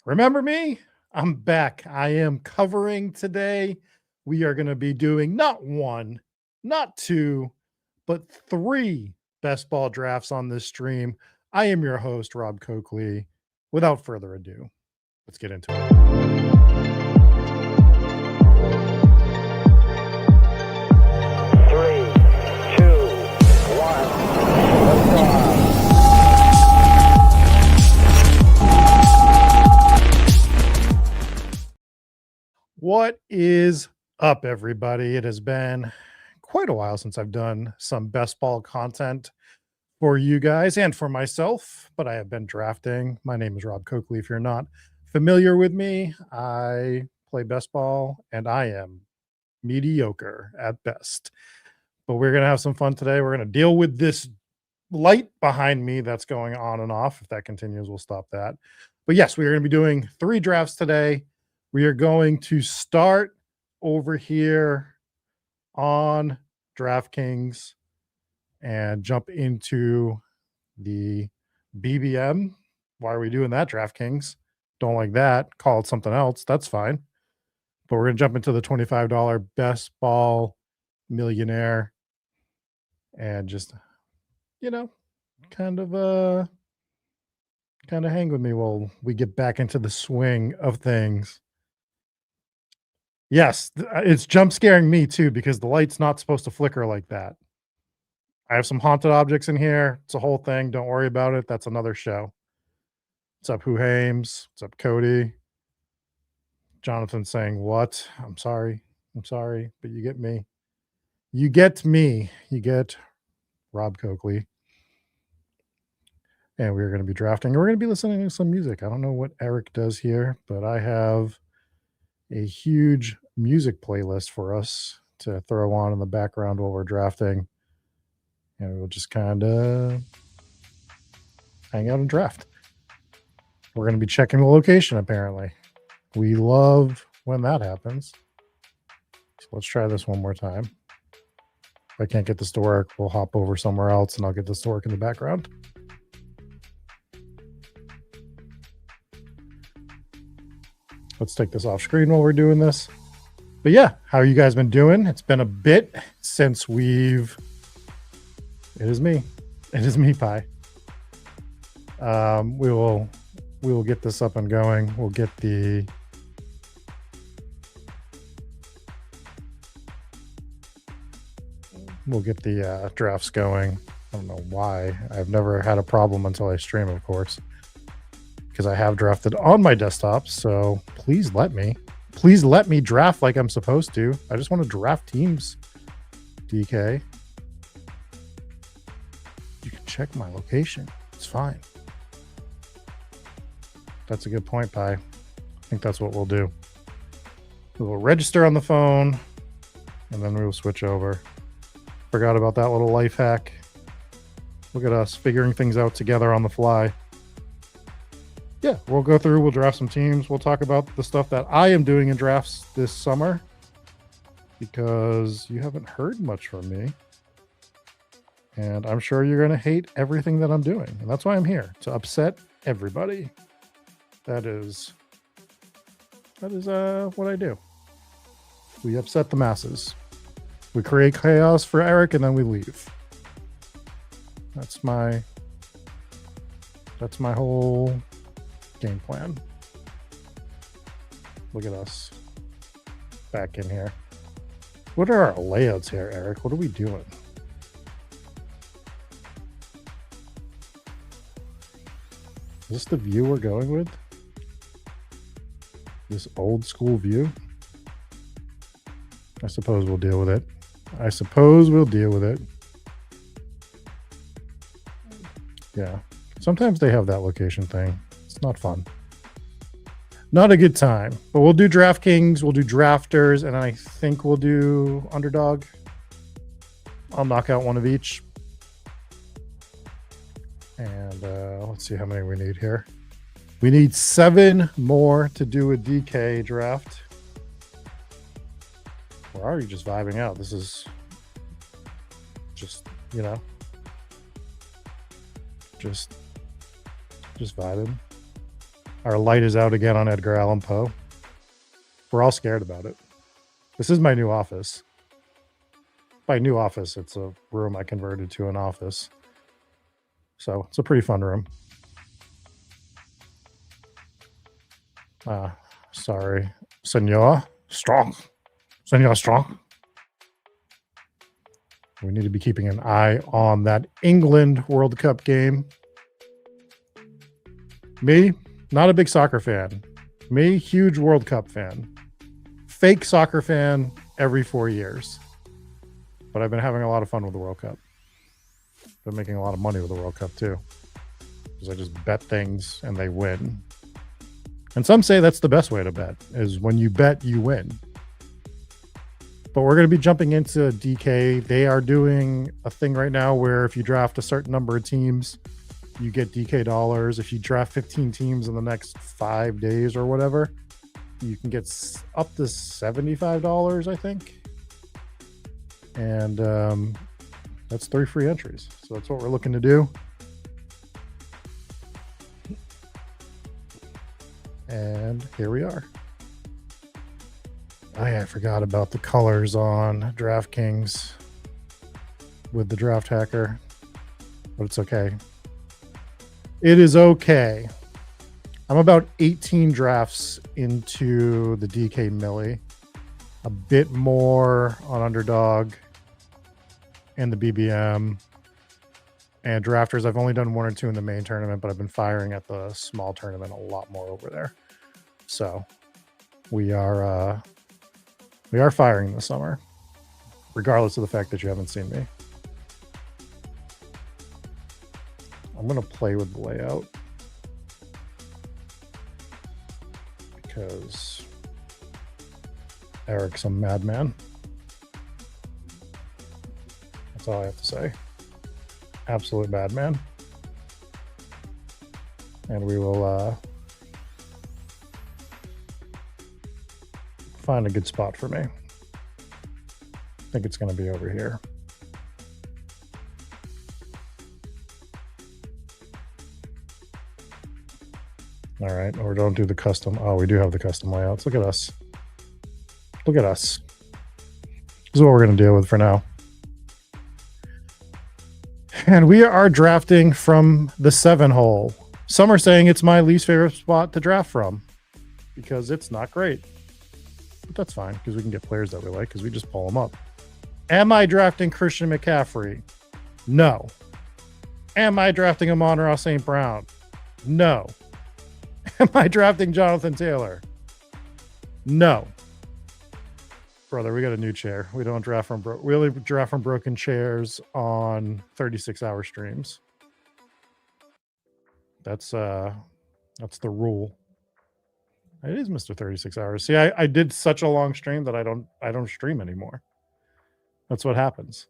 Remember me? I'm back. I am covering today. We are going to be doing not one, not two, but three best ball drafts on this stream. I am your host, Rob Coakley. Without further ado, let's get into it. Three, two, one. Liftoff. What is up, everybody? It has been quite a while since I've done some best ball content for you guys and for myself, but I have been drafting. My name is Rob Coakley. If you're not familiar with me, I play best ball and I am mediocre at best. But we're going to have some fun today. We're going to deal with this light behind me that's going on and off. If that continues, we'll stop that. But yes, we are going to be doing three drafts today. We are going to start over here on DraftKings and jump into the BBM. Why are we doing that, DraftKings? Don't like that. Call it something else. That's fine. But we're going to jump into the $25 best ball millionaire and just, kind of hang with me while we get back into the swing of things. Yes, it's jump scaring me too because the light's not supposed to flicker like that. I have some haunted objects in here. It's a whole thing. Don't worry about it. That's another show. What's up, Who Hames? What's up, Cody? Jonathan saying, what? I'm sorry, but you get me. You get me. You get Rob Coakley. And we're going to be drafting. We're going to be listening to some music. I don't know what Eric does here, but I have a huge music playlist for us to throw on in the background while we're drafting. And we'll just kind of hang out and draft. We're going to be checking the location, apparently. We love when that happens. So let's try this one more time. If I can't get this to work, we'll hop over somewhere else and I'll get this to work in the background. Let's take this off screen while we're doing this. But yeah, how you guys been doing? It's been a bit since It is me, Pi. We will get this up and going. We'll get the drafts going. I don't know why. I've never had a problem until I stream, of course, because I have drafted on my desktop. So please let me draft like I'm supposed to. I just want to draft teams. DK, you can check my location. It's fine. That's a good point, Pi. I think that's what we'll do. We will register on the phone and then we will switch over. Forgot about that little life hack. Look at us figuring things out together on the fly. Yeah, we'll go through, we'll draft some teams. We'll talk about the stuff that I am doing in drafts this summer because you haven't heard much from me. And I'm sure you're going to hate everything that I'm doing. And that's why I'm here, to upset everybody. That is what I do. We upset the masses. We create chaos for Eric and then we leave. That's my whole game plan. Look at us back in here. What are our layouts here, Eric? What are we doing? Is this the view we're going with? This old school view? I suppose we'll deal with it. Yeah. Sometimes they have that location thing. It's not fun. Not a good time. But we'll do DraftKings, we'll do drafters, and I think we'll do underdog. I'll knock out one of each. And let's see how many we need here. We need 7 more to do a DK draft. We're already just vibing out. This is just, just vibing. Our light is out again on Edgar Allan Poe. We're all scared about it. This is my new office. By new office, it's a room I converted to an office. So it's a pretty fun room. Sorry. Senor Strong. Senor Strong. We need to be keeping an eye on that England World Cup game. Me, not a big soccer fan. Me, huge World Cup fan. Fake soccer fan every 4 years. But I've been having a lot of fun with the World Cup. Been making a lot of money with the World Cup too. Because I just bet things and they win. And some say that's the best way to bet, is when you bet, you win. But we're going to be jumping into DK. They are doing a thing right now where if you draft a certain number of teams, you get DK dollars. If you draft 15 teams in the next 5 days or whatever, you can get up to $75, I think. And that's 3 free entries. So that's what we're looking to do. And here we are. Oh yeah, I forgot about the colors on DraftKings with the draft hacker, but it's okay. It is okay. I'm about 18 drafts into the DK Millie, a bit more on Underdog and the BBM. And drafters, I've only done 1 or 2 in the main tournament, but I've been firing at the small tournament a lot more over there. So we are firing this summer, regardless of the fact that you haven't seen me. I'm going to play with the layout because Eric's a madman. That's all I have to say. Absolute madman. And we will find a good spot for me. I think it's going to be over here. All right, or don't do the custom. Oh, we do have the custom layouts. Look at us. Look at us. This is what we're going to deal with for now. And we are drafting from the 7 hole. Some are saying it's my least favorite spot to draft from because it's not great. But that's fine because we can get players that we like because we just pull them up. Am I drafting Christian McCaffrey? No. Am I drafting Amon-Ra St. Brown? No. Am I drafting Jonathan Taylor? No. Brother, we got a new chair. We don't draft from we only draft from broken chairs on 36-hour streams. That's the rule. It is Mr. 36 hours. See, I did such a long stream that I don't stream anymore. That's what happens.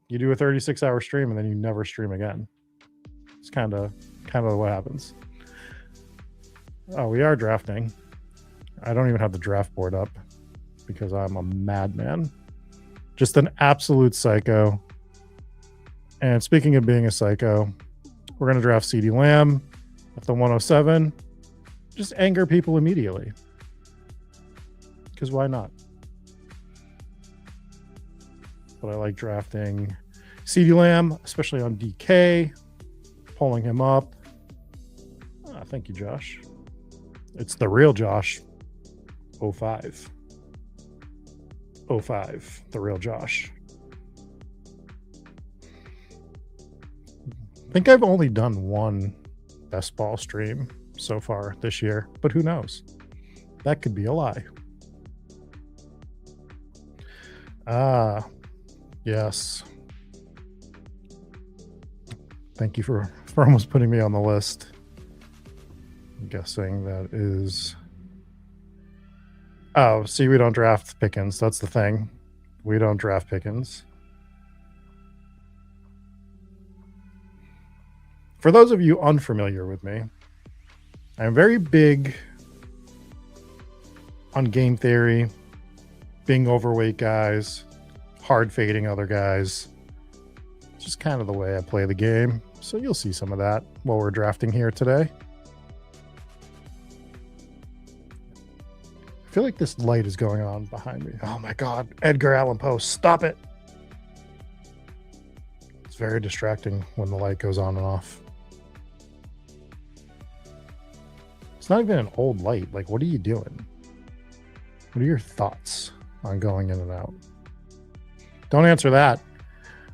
You do a 36-hour stream and then you never stream again. It's kind of what happens. Oh, we are drafting. I don't even have the draft board up because I'm a madman. Just an absolute psycho. And speaking of being a psycho, we're going to draft CeeDee Lamb at the 107. Just anger people immediately. Because why not? But I like drafting CeeDee Lamb, especially on DK, pulling him up. Thank you, Josh. It's the real Josh. 05. 05, the real Josh. I think I've only done 1 best ball stream so far this year, but who knows? That could be a lie. Yes. Thank you for almost putting me on the list. I'm guessing that is... Oh, see, we don't draft Pickens. That's the thing. We don't draft Pickens. For those of you unfamiliar with me, I'm very big on game theory, being overweight guys, hard fading other guys. It's just kind of the way I play the game. So you'll see some of that while we're drafting here today. feel like this light is going on behind me. Oh my God. Edgar Allan Poe, stop it. It's very distracting when the light goes on and off. It's not even an old light. Like, what are you doing? What are your thoughts on going in and out? Don't answer that.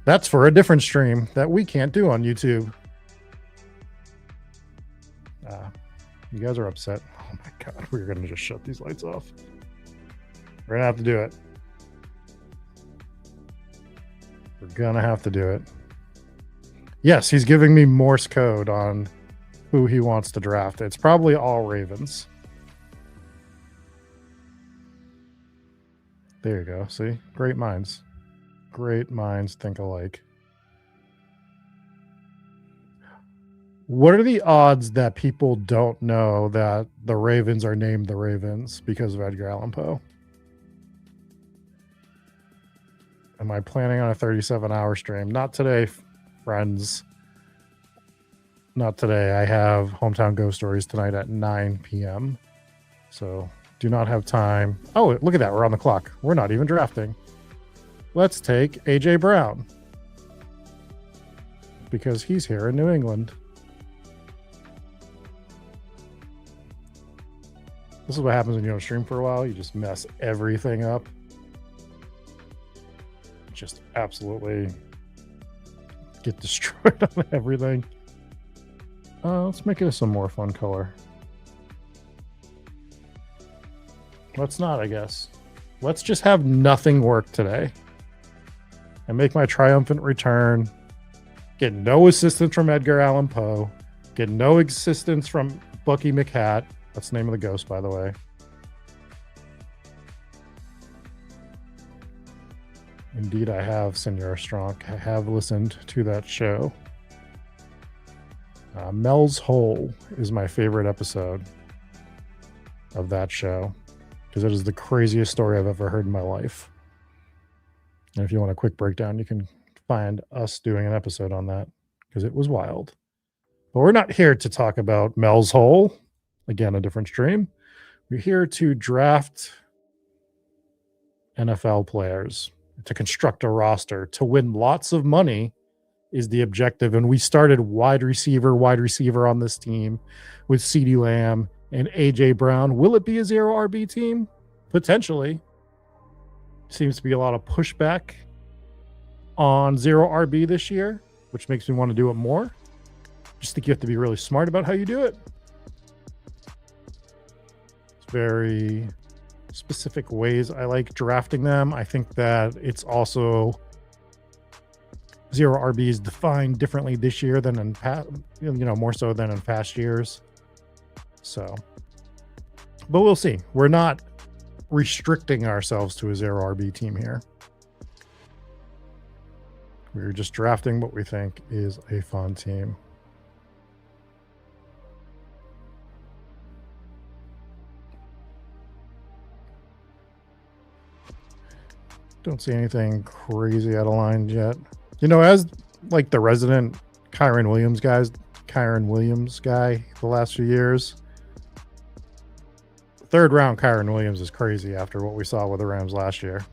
That's for a different stream that we can't do on YouTube. You guys are upset. Oh my God, we're going to just shut these lights off. We're going to have to do it. We're going to have to do it. Yes, he's giving me Morse code on who he wants to draft. It's probably all Ravens. There you go. See? Great minds. Great minds think alike. What are the odds that people don't know that the Ravens are named the Ravens because of Edgar Allan Poe? Am I planning on a 37-hour stream? Not today, friends. Not today. I have Hometown Ghost Stories tonight at 9 p.m. So do not have time. Oh, look at that. We're on the clock. We're not even drafting. Let's take A.J. Brown because he's here in New England. This is what happens when you don't stream for a while. You just mess everything up. Just absolutely get destroyed on everything. Let's make it some more fun color. Let's not, I guess. Let's just have nothing work today. And make my triumphant return. Get no assistance from Edgar Allan Poe. Get no assistance from Bucky McHat. That's the name of the ghost, by the way. Indeed, I have, Senor Strong. I have listened to that show. Mel's Hole is my favorite episode of that show because it is the craziest story I've ever heard in my life. And if you want a quick breakdown, you can find us doing an episode on that because it was wild. But we're not here to talk about Mel's Hole. Again, a different stream. We're here to draft NFL players, to construct a roster, to win lots of money is the objective. And we started wide receiver on this team with CeeDee Lamb and A.J. Brown. Will it be a 0 RB team? Potentially. Seems to be a lot of pushback on 0 RB this year, which makes me want to do it more. Just think you have to be really smart about how you do it. It's very specific ways I like drafting them. I think that it's also 0 RB is defined differently this year than in past, more so than in past years. So, but we'll see. We're not restricting ourselves to a 0 RB team here. We're just drafting what we think is a fun team. Don't see anything crazy out of line yet. As like the resident Kyren Williams guy the last few years. Third round Kyren Williams is crazy after what we saw with the Rams last year.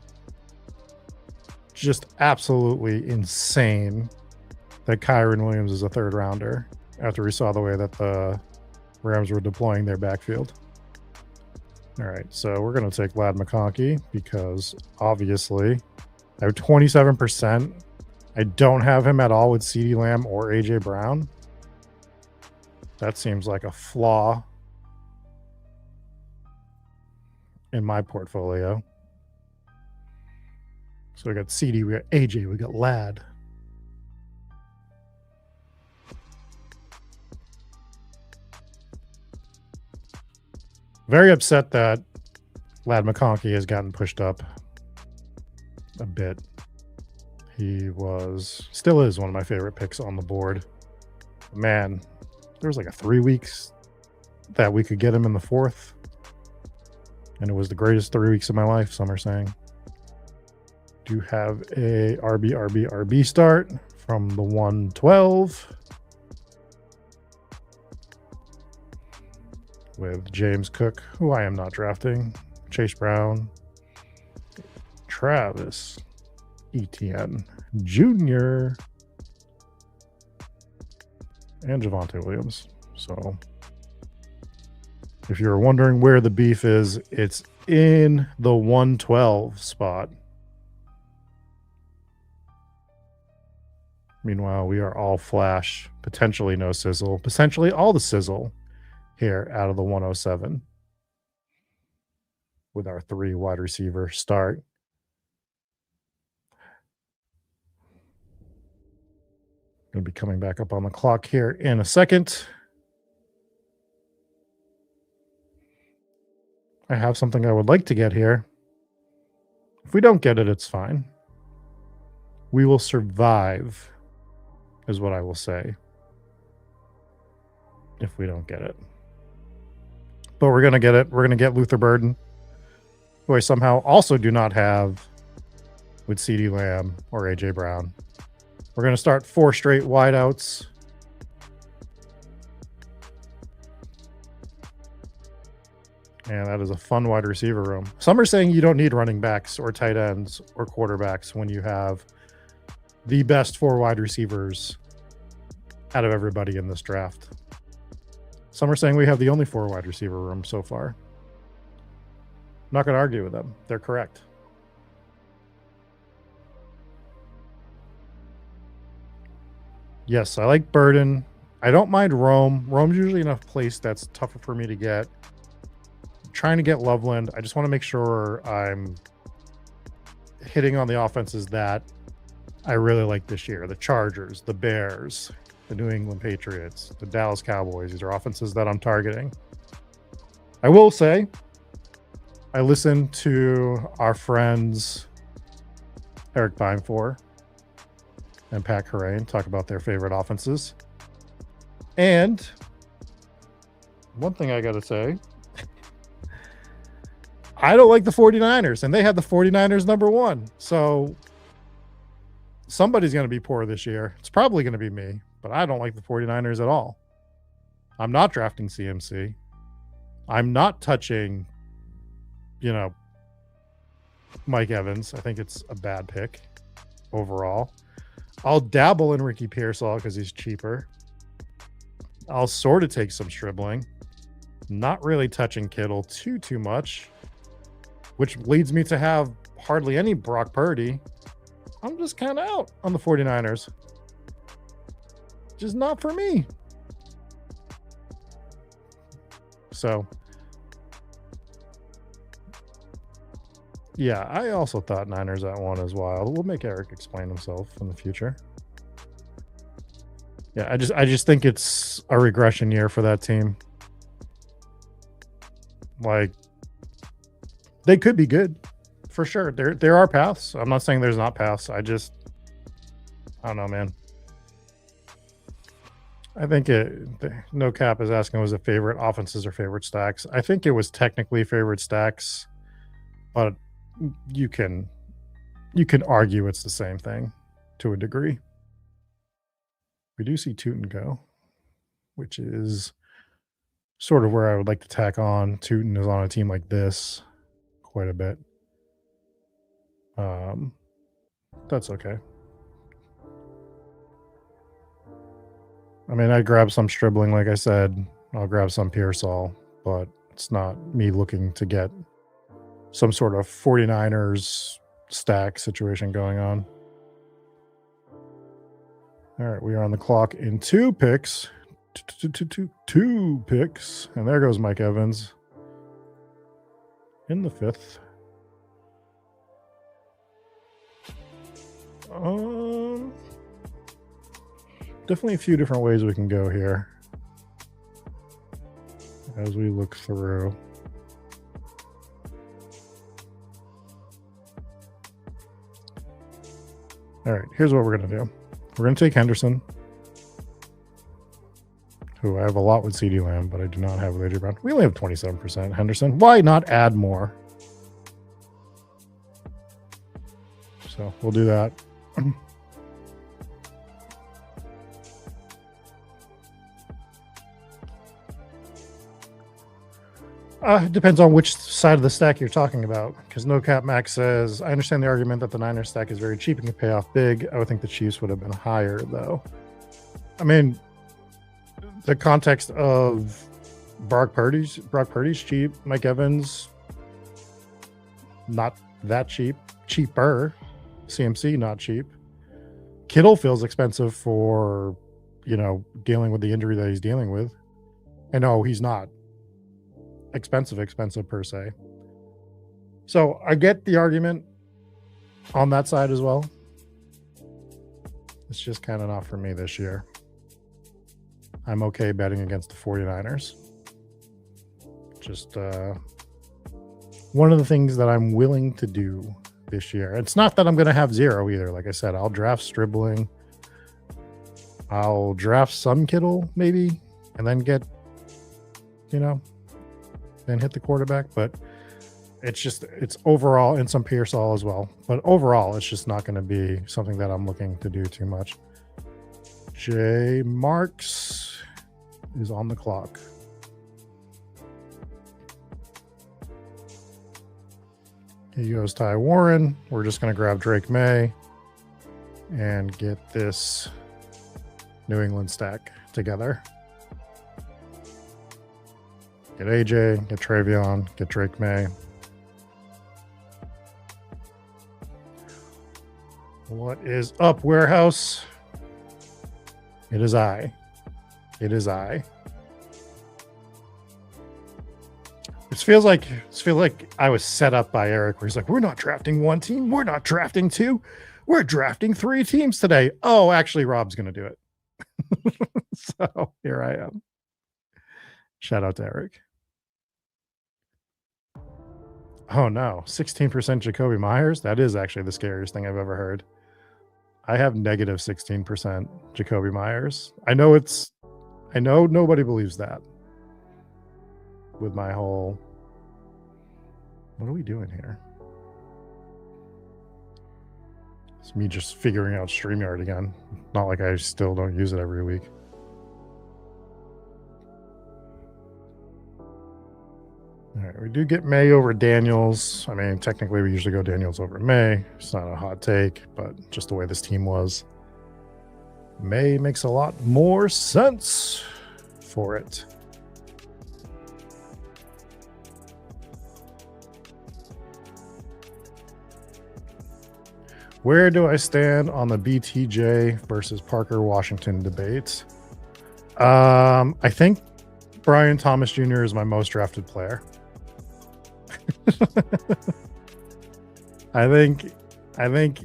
Just absolutely insane that Kyren Williams is a third rounder after we saw the way that the Rams were deploying their backfield. All right, so we're going to take Ladd McConkey because obviously I have 27%. I don't have him at all with CeeDee Lamb or A.J. Brown. That seems like a flaw in my portfolio. So we got CeeDee, we got A.J., we got Ladd. Very upset that Ladd McConkey has gotten pushed up a bit. He still is one of my favorite picks on the board. Man, there was like a 3 weeks that we could get him in the 4th. And it was the greatest 3 weeks of my life, some are saying. Do have a RB start from the 112. With James Cook, who I am not drafting Chase Brown, Travis Etienne Jr., and Javonte Williams. So if you're wondering where the beef is, it's in the 112 spot. Meanwhile, we are all flash, potentially no sizzle, potentially all the sizzle here out of the 107 with our 3 wide receiver start. Going to be coming back up on the clock here in a second. I have something I would like to get here. If we don't get it, it's fine. We will survive, is what I will say, if we don't get it. But we're going to get it. We're going to get Luther Burden, who I somehow also do not have with CeeDee Lamb or A.J. Brown. We're going to start 4 straight wideouts. And that is a fun wide receiver room. Some are saying you don't need running backs or tight ends or quarterbacks when you have the best 4 wide receivers out of everybody in this draft. Some are saying we have the only 4 wide receiver room so far. I'm not going to argue with them. They're correct. Yes, I like Burden. I don't mind Rome. Rome's usually in a place that's tougher for me to get. I'm trying to get Loveland. I just want to make sure I'm hitting on the offenses that I really like this year. The Chargers, the Bears, the New England Patriots, the Dallas Cowboys. These are offenses that I'm targeting. I will say, I listened to our friends Eric Bimefor and Pat Kerrane talk about their favorite offenses. And one thing I got to say, I don't like the 49ers, and they had the 49ers #1. So somebody's going to be poor this year. It's probably going to be me, but I don't like the 49ers at all. I'm not drafting CMC. I'm not touching, Mike Evans. I think it's a bad pick overall. I'll dabble in Ricky Pearsall because he's cheaper. I'll sort of take some Stribling. Not really touching Kittle too much, which leads me to have hardly any Brock Purdy. I'm just kind of out on the 49ers. Just not for me. So, yeah, I also thought Niners at 1 as well. We'll make Eric explain himself in the future. Yeah, I just think it's a regression year for that team. Like, they could be good for sure. There are paths. I'm not saying there's not paths. I don't know, man. I think No Cap is asking, was it favorite offenses or favorite stacks? I think it was technically favorite stacks, but you can argue it's the same thing to a degree. We do see Tootin go, which is sort of where I would like to tack on. Tootin is on a team like this quite a bit. That's okay. I mean, I'd grab some Stribling, like I said. I'll grab some Pearsall, but it's not me looking to get some sort of 49ers stack situation going on. All right, we are on the clock in 2 picks. 2 picks. And there goes Mike Evans in the 5th. Definitely a few different ways we can go here as we look through. All right, here's what we're going to do. We're going to take Henderson, who I have a lot with CeeDee Lamb, but I do not have with AJ Brown. We only have 27% Henderson. Why not add more? So we'll do that. It depends on which side of the stack you're talking about. Because No Cap Max says, I understand the argument that the Niners stack is very cheap and can pay off big. I would think the Chiefs would have been higher, though. I mean, the context of Brock Purdy's cheap. Mike Evans, not that cheap. Cheaper. CMC, not cheap. Kittle feels expensive for, dealing with the injury that he's dealing with. And no, he's not expensive per se. So I get the argument on that side as well. It's just kind of not for me this year. I'm okay betting against the 49ers. Just one of the things that I'm willing to do this year. It's not that I'm going to have zero either. Like I said, I'll draft Stribling. I'll draft some Kittle maybe, and then get, then hit the quarterback. But it's overall, and some Pearsall as well. But overall, it's just not going to be something that I'm looking to do too much. J Marks is on the clock. Here goes Ty Warren. We're just going to grab Drake May and get this New England stack together. Get AJ, get Travion, get Drake May. What is up, Warehouse? It is I. It is I. It feels like I was set up by Eric, where he's like, "We're not drafting one team. We're not drafting two. We're drafting three teams today." Oh, actually, Rob's going to do it. So here I am. Shout out to Eric. Oh no, 16% Jacoby Myers. That is actually the scariest thing I've ever heard. I have negative 16% Jacoby Myers. I know nobody believes that. With my whole, what are we doing here? It's me just figuring out StreamYard again. Not like I still don't use it every week. All right, we do get May over Daniels. I mean, technically we usually go Daniels over May. It's not a hot take, but just the way this team was, May makes a lot more sense for it. Where do I stand on the BTJ versus Parker Washington debate? I think Brian Thomas Jr. is my most drafted player. I think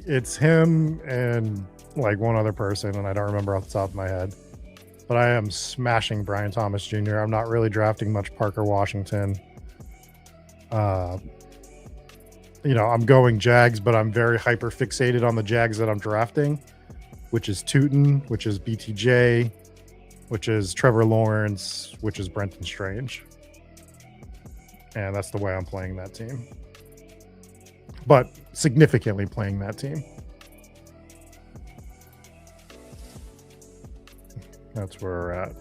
it's him and like one other person, and I don't remember off the top of my head. But I am smashing Brian Thomas Jr. I'm not really drafting much Parker Washington. I'm going Jags, but I'm very hyper fixated on the Jags that I'm drafting, which is Tootin, which is BTJ, which is Trevor Lawrence, which is Brenton Strange. And that's the way I'm playing that team. But significantly playing that team. That's where we're at.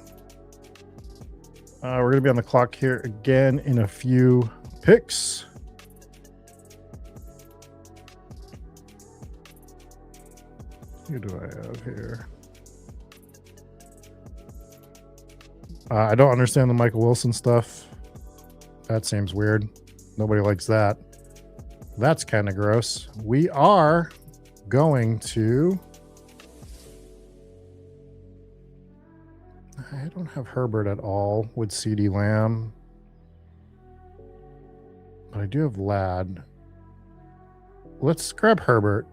We're going to be on the clock here again in a few picks. Who do I have here? I don't understand the Michael Wilson stuff. That seems weird. Nobody likes that. That's kind of gross. We are going to... I don't have Herbert at all with CeeDee Lamb. But I do have Ladd. Let's grab Herbert.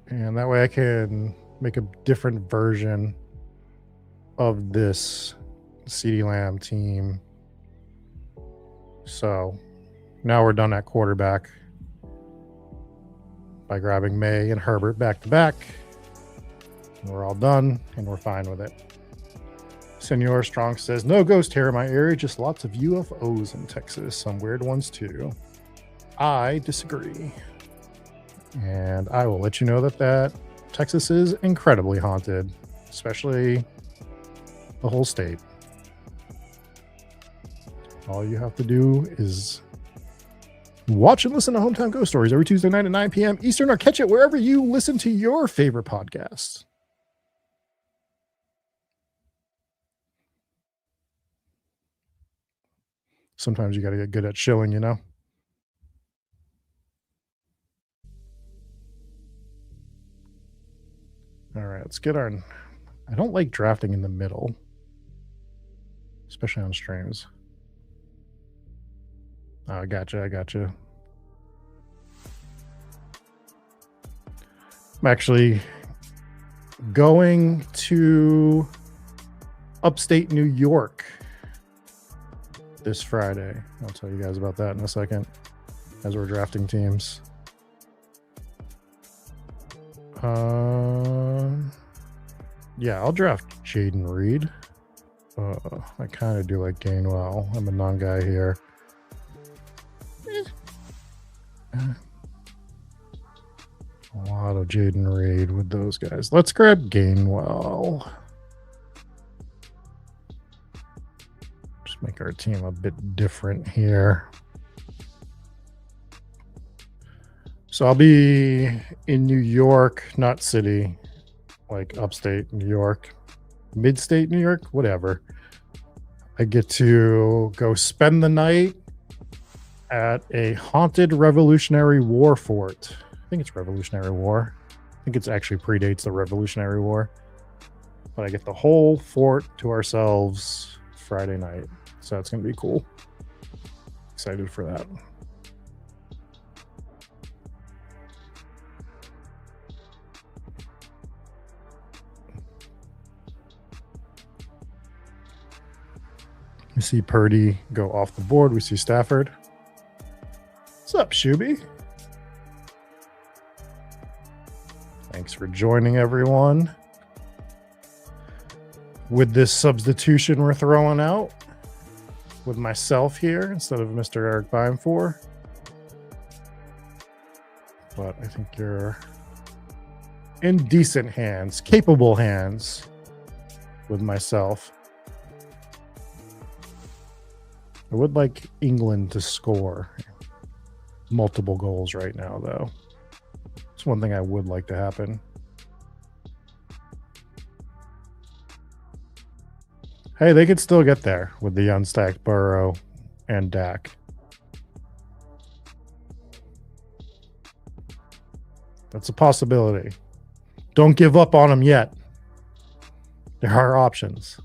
And that way I can make a different version of this CeeDee Lamb team. So now we're done at quarterback by grabbing May and Herbert back to back. And we're all done and we're fine with it. Senor Strong says, no ghost hair in my area, just lots of UFOs in Texas. Some weird ones too. I disagree. And I will let you know that Texas is incredibly haunted, especially the whole state. All you have to do is watch and listen to Hometown Ghost Stories every Tuesday night at 9 p.m. Eastern, or catch it wherever you listen to your favorite podcasts. Sometimes you got to get good at shilling, you know? All right, let's get our... I don't like drafting in the middle, especially on streams. Oh, I gotcha. I'm actually going to upstate New York this Friday. I'll tell you guys about that in a second as we're drafting teams. Yeah, I'll draft Jaden Reed. I kind of do like Gainwell. I'm a non-guy here. A lot of Jaden Reed with those guys. Let's grab Gainwell. Just make our team a bit different here. So I'll be in New York, not city, like upstate New York, mid-state New York, whatever. I get to go spend the night at a haunted Revolutionary War fort. I think it's Revolutionary War. I think it actually predates the Revolutionary War. But I get the whole fort to ourselves Friday night. So that's going to be cool. Excited for that. We see Purdy go off the board. We see Stafford. What's up, Shuby? Thanks for joining, everyone. With this substitution we're throwing out with myself here instead of Mr. Eric Beimfour. But I think you're in decent hands, capable hands with myself. I would like England to score multiple goals right now, though. It's one thing I would like to happen. Hey, they could still get there with the unstacked Burrow and Dak. That's a possibility. Don't give up on them yet. There are options.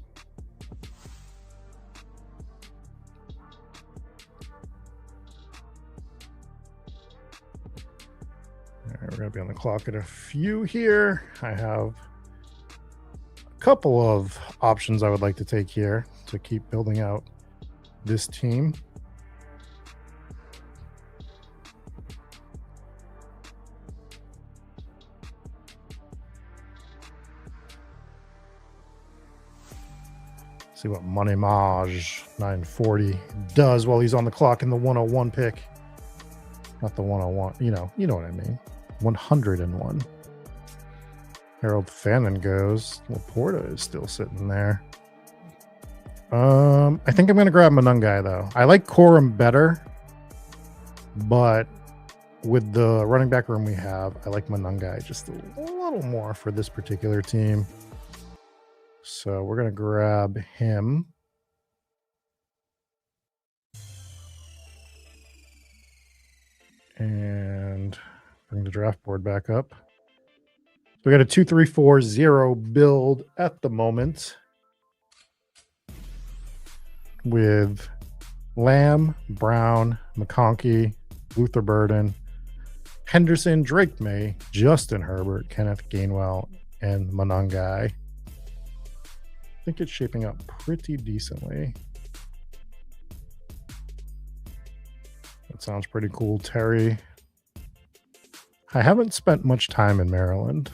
We're going to be on the clock in a few here. I have a couple of options I would like to take here to keep building out this team. See what Money Maj 940 does while he's on the clock in the 101 pick. Not the 101, you know what I mean. 101. Harold Fannin goes. Laporta is still sitting there. I think I'm going to grab Monungai, though. I like Corum better, but with the running back room we have, I like Monungai just a little more for this particular team. So we're going to grab him. And bring the draft board back up. So we got a 2-3-4-0 build at the moment with Lamb, Brown, McConkey, Luther Burden, Henderson, Drake May, Justin Herbert, Kenneth Gainwell, and Monungai. I think it's shaping up pretty decently. That sounds pretty cool, Terry. I haven't spent much time in Maryland.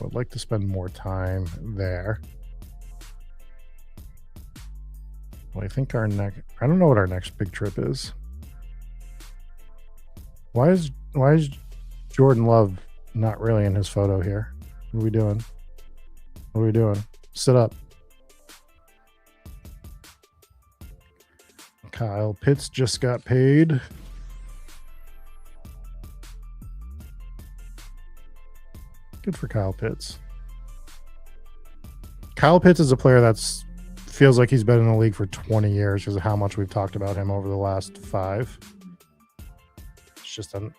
I'd like to spend more time there. Well, I think our next... I don't know what our next big trip is. Why is Jordan Love not really in his photo here? What are we doing? What are we doing? Sit up. Kyle Pitts just got paid. Good for Kyle Pitts. Kyle Pitts is a player that's feels like he's been in the league for 20 years because of how much we've talked about him over the last 5. It's just an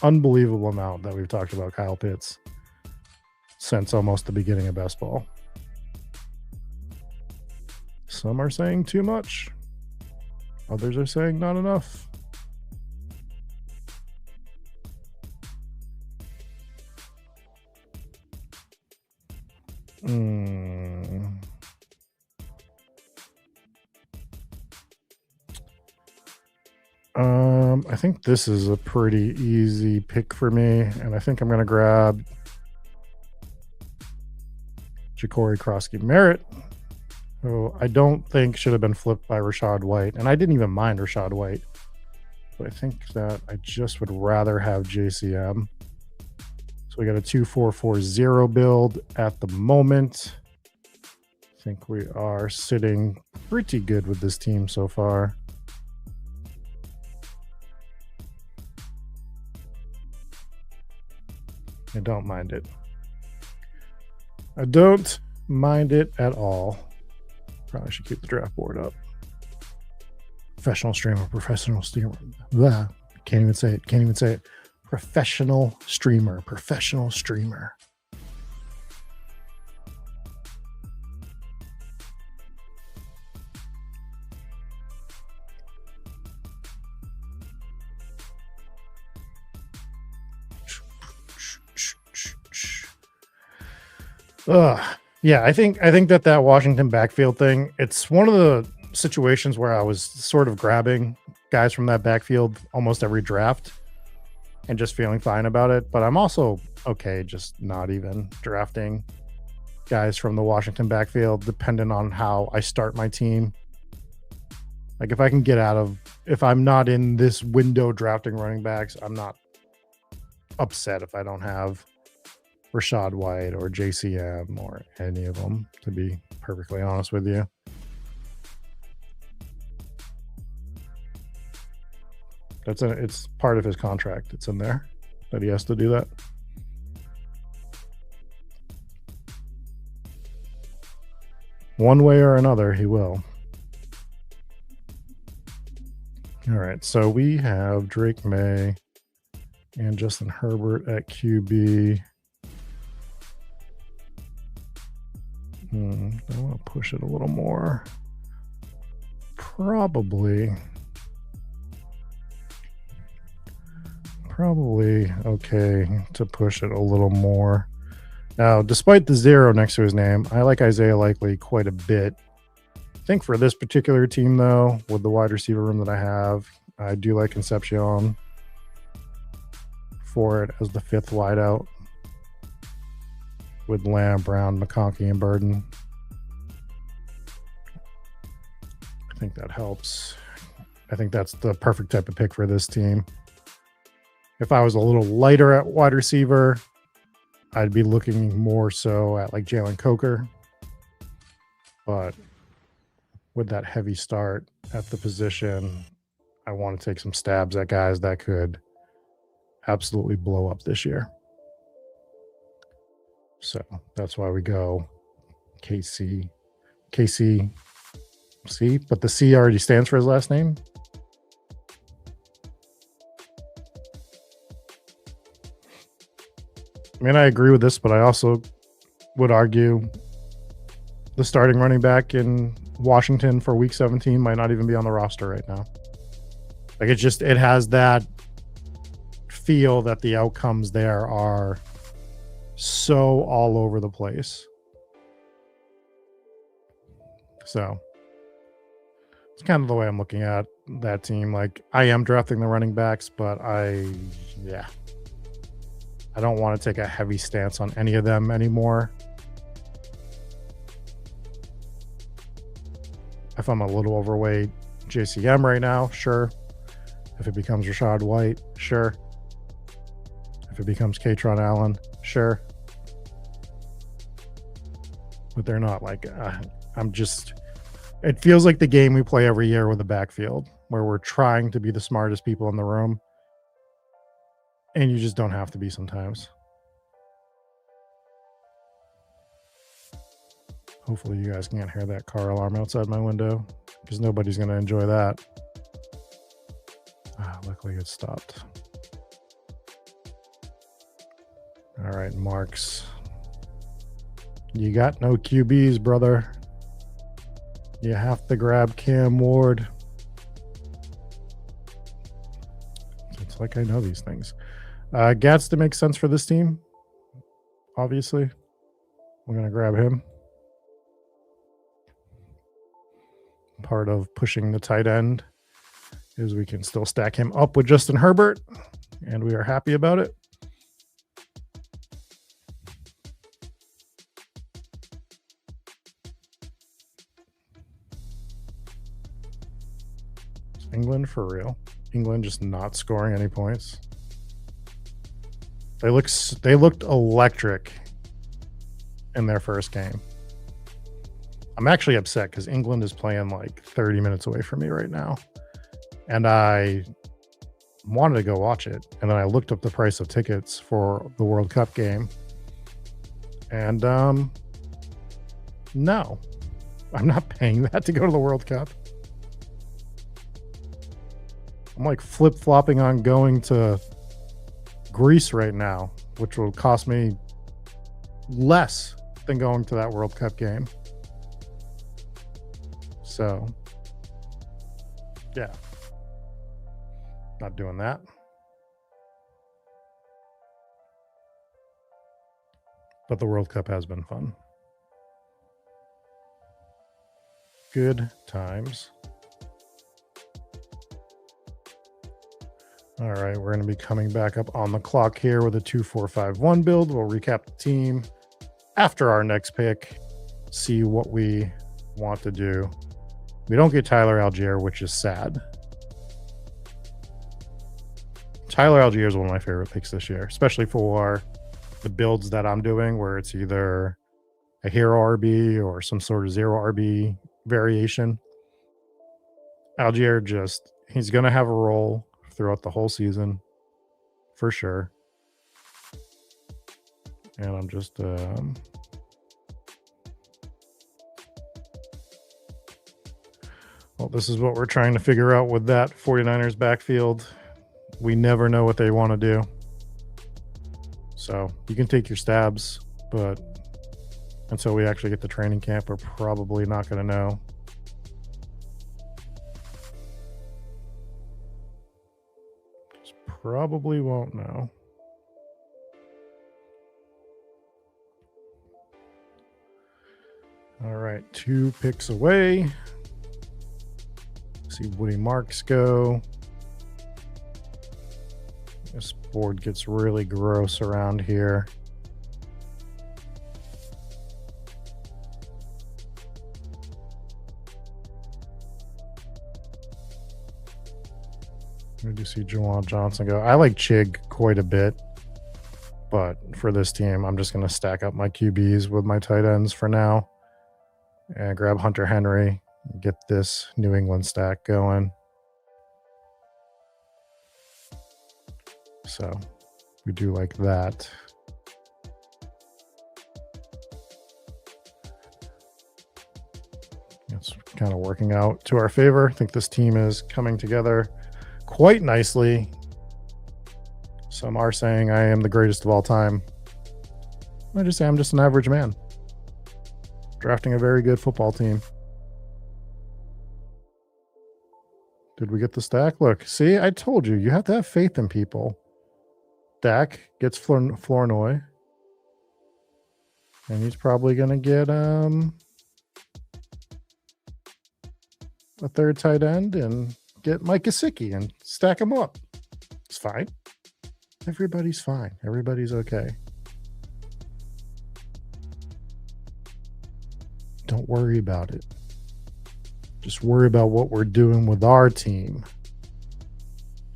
unbelievable amount that we've talked about Kyle Pitts since almost the beginning of best ball. Some are saying too much. Others are saying not enough. I think this is a pretty easy pick for me, and I think I'm going to grab Ja'Cory Krosky-Merritt, who I don't think should have been flipped by Rachaad White, and I didn't even mind Rachaad White, but I think that I just would rather have JCM. So we got a 2-4-4-0 build at the moment. I think we are sitting pretty good with this team so far. I don't mind it. I don't mind it at all. Probably should keep the draft board up. Professional streamer. Blah. Can't even say it. Professional streamer. Yeah, I think that Washington backfield thing, it's one of the situations where I was sort of grabbing guys from that backfield almost every draft and just feeling fine about it. But I'm also okay just not even drafting guys from the Washington backfield, depending on how I start my team. Like if I can get out of, if I'm not in this window drafting running backs, I'm not upset if I don't have Rachaad White or JCM or any of them, to be perfectly honest with you. It's part of his contract. It's in there that he has to do that. One way or another, he will. All right, so we have Drake May and Justin Herbert at QB. I want to push it a little more. Probably okay to push it a little more. Now, despite the 0 next to his name, I like Isaiah Likely quite a bit. I think for this particular team, though, with the wide receiver room that I have, I do like Concepcion for it as the 5th wideout, with Lamb, Brown, McConkey, and Burden. I think that helps. I think that's the perfect type of pick for this team. If I was a little lighter at wide receiver, I'd be looking more so at like Jalen Coker. But with that heavy start at the position, I want to take some stabs at guys that could absolutely blow up this year. So that's why we go KC, but the C already stands for his last name. I mean, I agree with this, but I also would argue the starting running back in Washington for week 17 might not even be on the roster right now. Like it has that feel that the outcomes there are so all over the place. So it's kind of the way I'm looking at that team. Like I am drafting the running backs, but I don't want to take a heavy stance on any of them anymore. If I'm a little overweight JCM right now, sure. If it becomes Rachaad White, sure. If it becomes Kaytron Allen, sure. With but they're not. Like, it feels like the game we play every year with the backfield, where we're trying to be the smartest people in the room, and you just don't have to be sometimes. Hopefully you guys can't hear that car alarm outside my window, because nobody's going to enjoy that. Luckily it stopped. All right, Marks. You got no QBs, brother. You have to grab Cam Ward. It's like I know these things. Gadsden makes sense for this team. Obviously. We're going to grab him. Part of pushing the tight end is we can still stack him up with Justin Herbert, and we are happy about it. Is England for real? England just not scoring any points. They looked electric in their first game. I'm actually upset because England is playing like 30 minutes away from me right now. And I wanted to go watch it. And then I looked up the price of tickets for the World Cup game. And no, I'm not paying that to go to the World Cup. I'm like flip-flopping on going to Greece right now, which will cost me less than going to that World Cup game. So, yeah, not doing that. But the World Cup has been fun. Good times. All right, we're going to be coming back up on the clock here with a 2-4-5-1 build. We'll recap the team after our next pick, see what we want to do. We don't get Tyler Algier, which is sad. Tyler Algier is one of my favorite picks this year, especially for the builds that I'm doing, where it's either a hero RB or some sort of zero RB variation. Algier he's going to have a role throughout the whole season, for sure. And I'm just... well, this is what we're trying to figure out with that 49ers backfield. We never know what they want to do. So you can take your stabs, but until we actually get to training camp, we're probably not going to know. Just probably won't know. All right, 2 picks away. See Woody Marks go. This board gets really gross around here. Where do you see Juwan Johnson go? I like Chig quite a bit, but for this team, I'm just going to stack up my QBs with my tight ends for now and grab Hunter Henry. Get this New England stack going. So we do like that. It's kind of working out to our favor. I think this team is coming together quite nicely. Some are saying I am the greatest of all time. I just say I'm just an average man drafting a very good football team. Did we get the stack? Look, see, I told you, you have to have faith in people. Dak gets Flournoy. And he's probably going to get a third tight end and get Mike Gesicki and stack them up. It's fine. Everybody's fine. Everybody's okay. Don't worry about it. Just worry about what we're doing with our team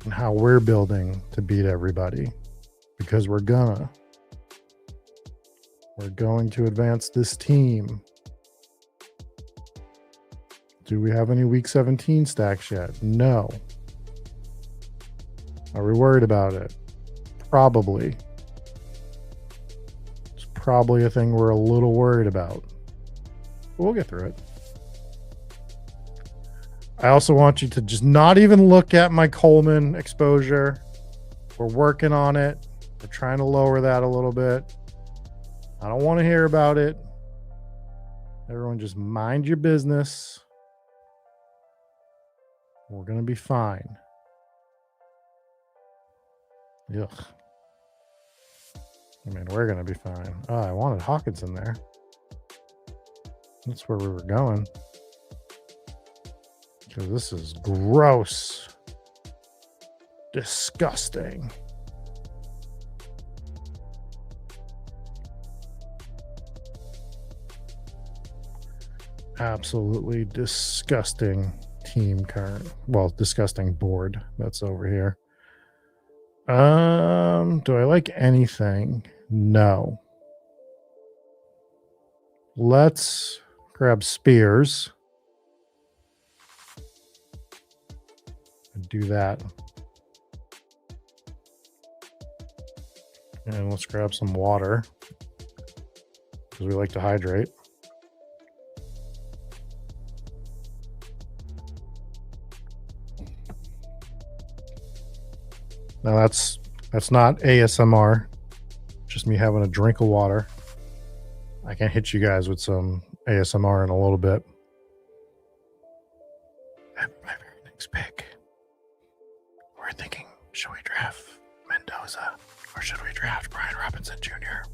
and how we're building to beat everybody, because we're going to advance this team Do we have any week 17 stacks yet? No. Are we worried about it? Probably. It's probably a thing we're a little worried about. But we'll get through it. I also want you to just not even look at my Coleman exposure. We're working on it. We're trying to lower that a little bit. I don't want to hear about it. Everyone just mind your business. We're going to be fine. Ugh. I mean, we're going to be fine. Oh, I wanted Hawkins in there. That's where we were going. Because this is gross. Disgusting. Absolutely disgusting team current. Well, disgusting board that's over here. Do I like anything? No. Let's grab Spears. And do that. And let's grab some water. Because we like to hydrate. Now that's not ASMR. Just me having a drink of water. I can hit you guys with some ASMR in a little bit. At my very next pick, we're thinking, should we draft Mendoza or should we draft Brian Robinson Jr.?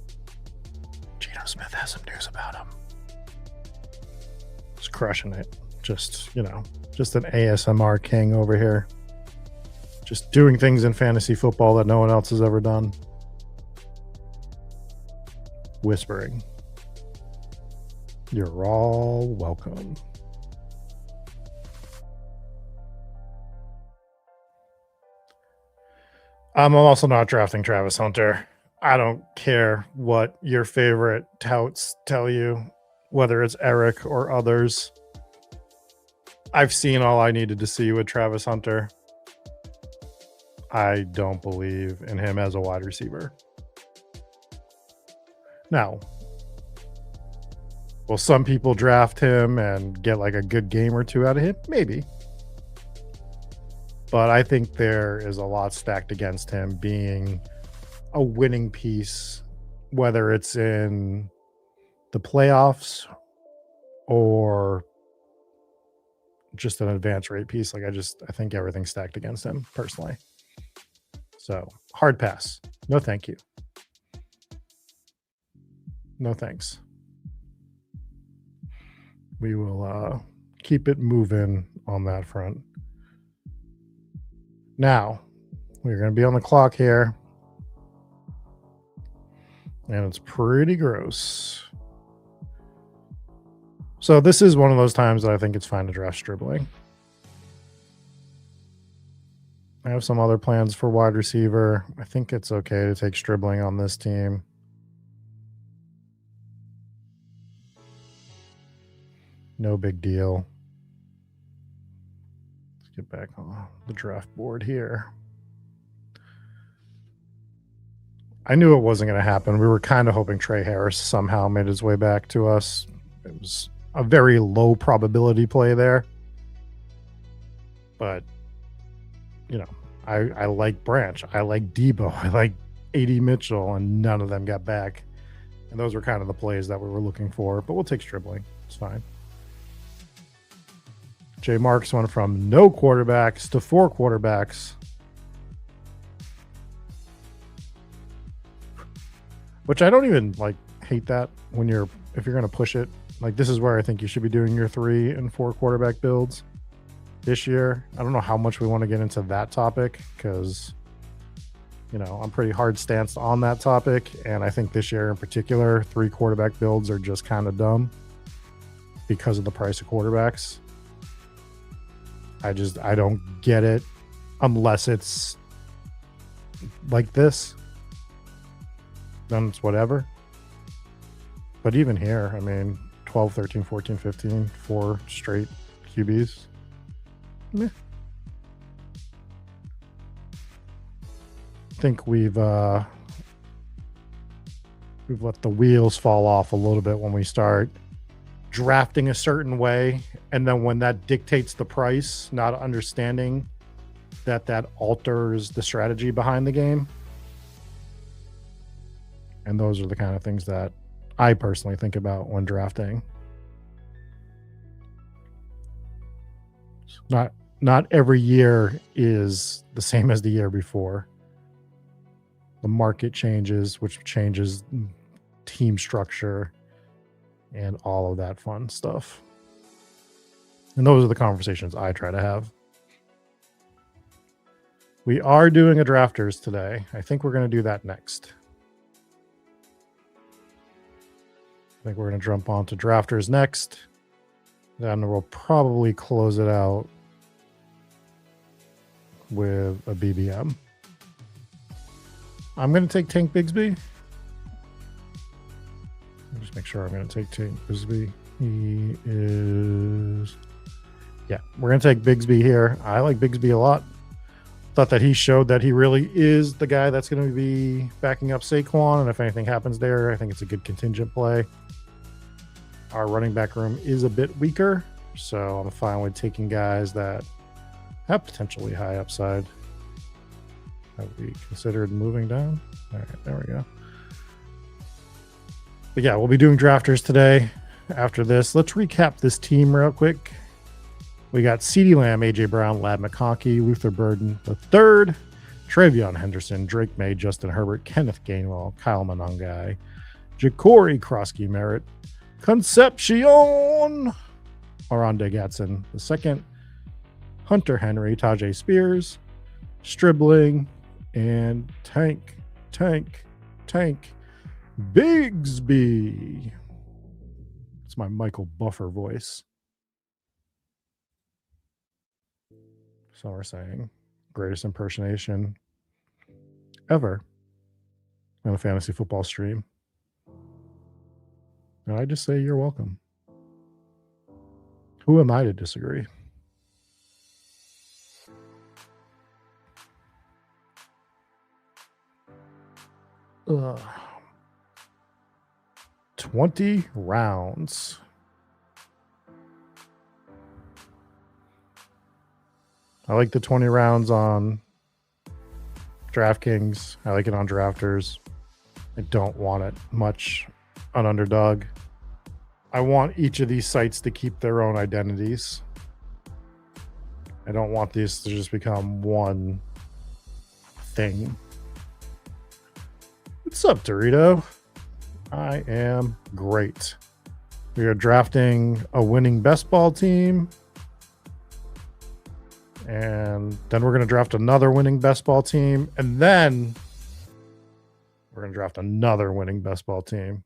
Geno Smith has some news about him. Just crushing it. Just, just an ASMR king over here. Just doing things in fantasy football that no one else has ever done. Whispering. You're all welcome. I'm also not drafting Travis Hunter. I don't care what your favorite touts tell you, whether it's Eric or others. I've seen all I needed to see with Travis Hunter. I don't believe in him as a wide receiver. Now, will some people draft him and get like a good game or two out of him? Maybe. But I think there is a lot stacked against him being a winning piece, whether it's in the playoffs or just an advance rate piece. Like I think everything's stacked against him personally. So hard pass. No, thank you. No, thanks. We will keep it moving on that front. Now, we're going to be on the clock here. And it's pretty gross. So this is one of those times that I think it's fine to draft Stribling. I have some other plans for wide receiver. I think it's okay to take Stribling on this team. No big deal. Let's get back on the draft board here. I knew it wasn't going to happen. We were kind of hoping Trey Harris somehow made his way back to us. It was a very low probability play there. But, I like Branch. I like Debo. I like AD Mitchell, and none of them got back. And those were kind of the plays that we were looking for. But we'll take Stribling. It's fine. Jay Marks went from no quarterbacks to 4 quarterbacks. Which I don't even hate that if you're going to push it. This is where I think you should be doing your 3 and 4 quarterback builds this year. I don't know how much we want to get into that topic because, I'm pretty hard stance on that topic. And I think this year in particular, 3 quarterback builds are just kind of dumb because of the price of quarterbacks. I don't get it unless it's like this. Then it's whatever. But even here, 12, 13, 14, 15, 4 straight QBs. Meh. I think we've let the wheels fall off a little bit when we start drafting a certain way, and then when that dictates the price, not understanding that alters the strategy behind the game. And those are the kind of things that I personally think about when drafting. Not every year is the same as the year before. The market changes, which changes team structure and all of that fun stuff. And those are the conversations I try to have. We are doing a drafters today. I think we're going to do that next. I think we're going to jump on to drafters next. Then we'll probably close it out with a BBM. I'm going to take Tank Bigsby. Just make sure I'm going to take Tank Bigsby. He is... Yeah, we're going to take Bigsby here. I like Bigsby a lot. Thought that he showed that he really is the guy that's going to be backing up Saquon. And if anything happens there, I think it's a good contingent play. Our running back room is a bit weaker, so I'm fine with taking guys that have potentially high upside. Have we considered moving down? All right, there we go. But yeah, we'll be doing drafters today. After this, let's recap this team real quick. We got CeeDee Lamb, AJ Brown, Ladd McConkey, Luther Burden III, Travion Henderson, Drake May, Justin Herbert, Kenneth Gainwell, Kyle Monangai, Ja'Cory Krosky Merritt, Concepcion, Oronde Gatson II, Hunter Henry, Tajay Spears, Stribling, and Tank Bigsby. It's my Michael Buffer voice. So we're saying greatest impersonation ever on a fantasy football stream. And I just say you're welcome. Who am I to disagree? Ugh. 20 rounds. I like the 20 rounds on DraftKings. I like it on Drafters. I don't want it much on Underdog. I want each of these sites to keep their own identities. I don't want these to just become one thing. What's up, Dorito? I am great. We are drafting a winning best ball team. And then we're going to draft another winning best ball team. And then we're going to draft another winning best ball team.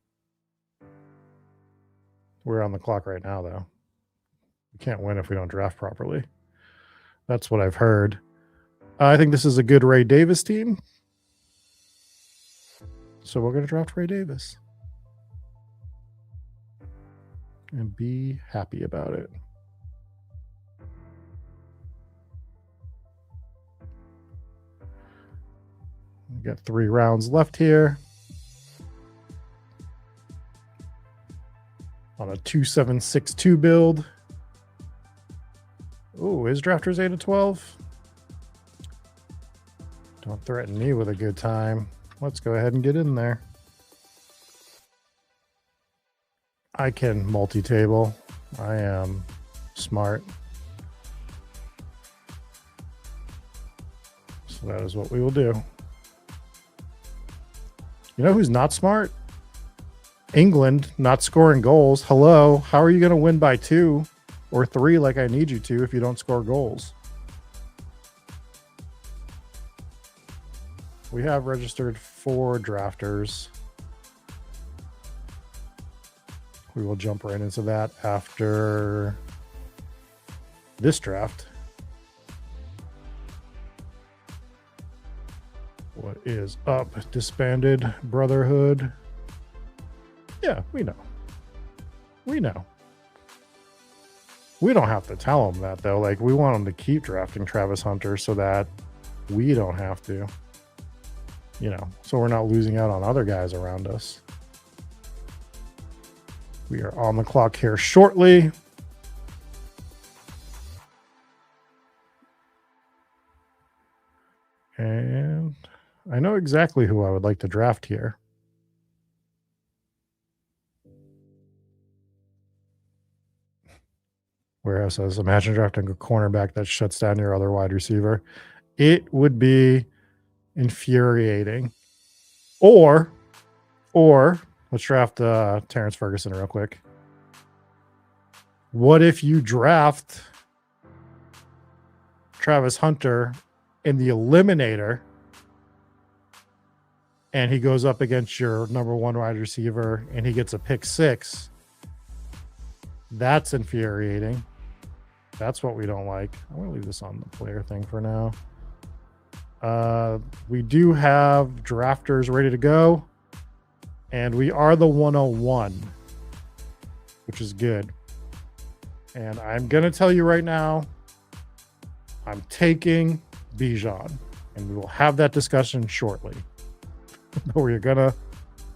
We're on the clock right now, though. We can't win if we don't draft properly. That's what I've heard. I think this is a good Ray Davis team. So we're going to draft Ray Davis. And be happy about it. We got 3 rounds left here. On a 2762 build. Oh, is drafters 8 of 12? Don't threaten me with a good time. Let's go ahead and get in there. I can multi-table. I am smart. So that is what we will do. You know who's not smart? England not scoring goals. Hello. How are you going to win by 2 or 3 like I need you to if you don't score goals? We have registered 4 drafters. We will jump right into that after this draft. What is up, Disbanded Brotherhood? Yeah, we know. We know. We don't have to tell them that, though. Like, we want them to keep drafting Travis Hunter so that we don't have to, so we're not losing out on other guys around us. We are on the clock here shortly. And I know exactly who I would like to draft here. Warehouse says, imagine drafting a cornerback that shuts down your other wide receiver. It would be infuriating. Or let's draft Terrence Ferguson real quick. What if you draft Travis Hunter in the eliminator and he goes up against your number one wide receiver and he gets a pick 6? That's infuriating. That's what we don't like. I'm going to leave this on the player thing for now. We do have drafters ready to go. And we are the 101, which is good. And I'm going to tell you right now, I'm taking Bijan. And we will have that discussion shortly. We're going to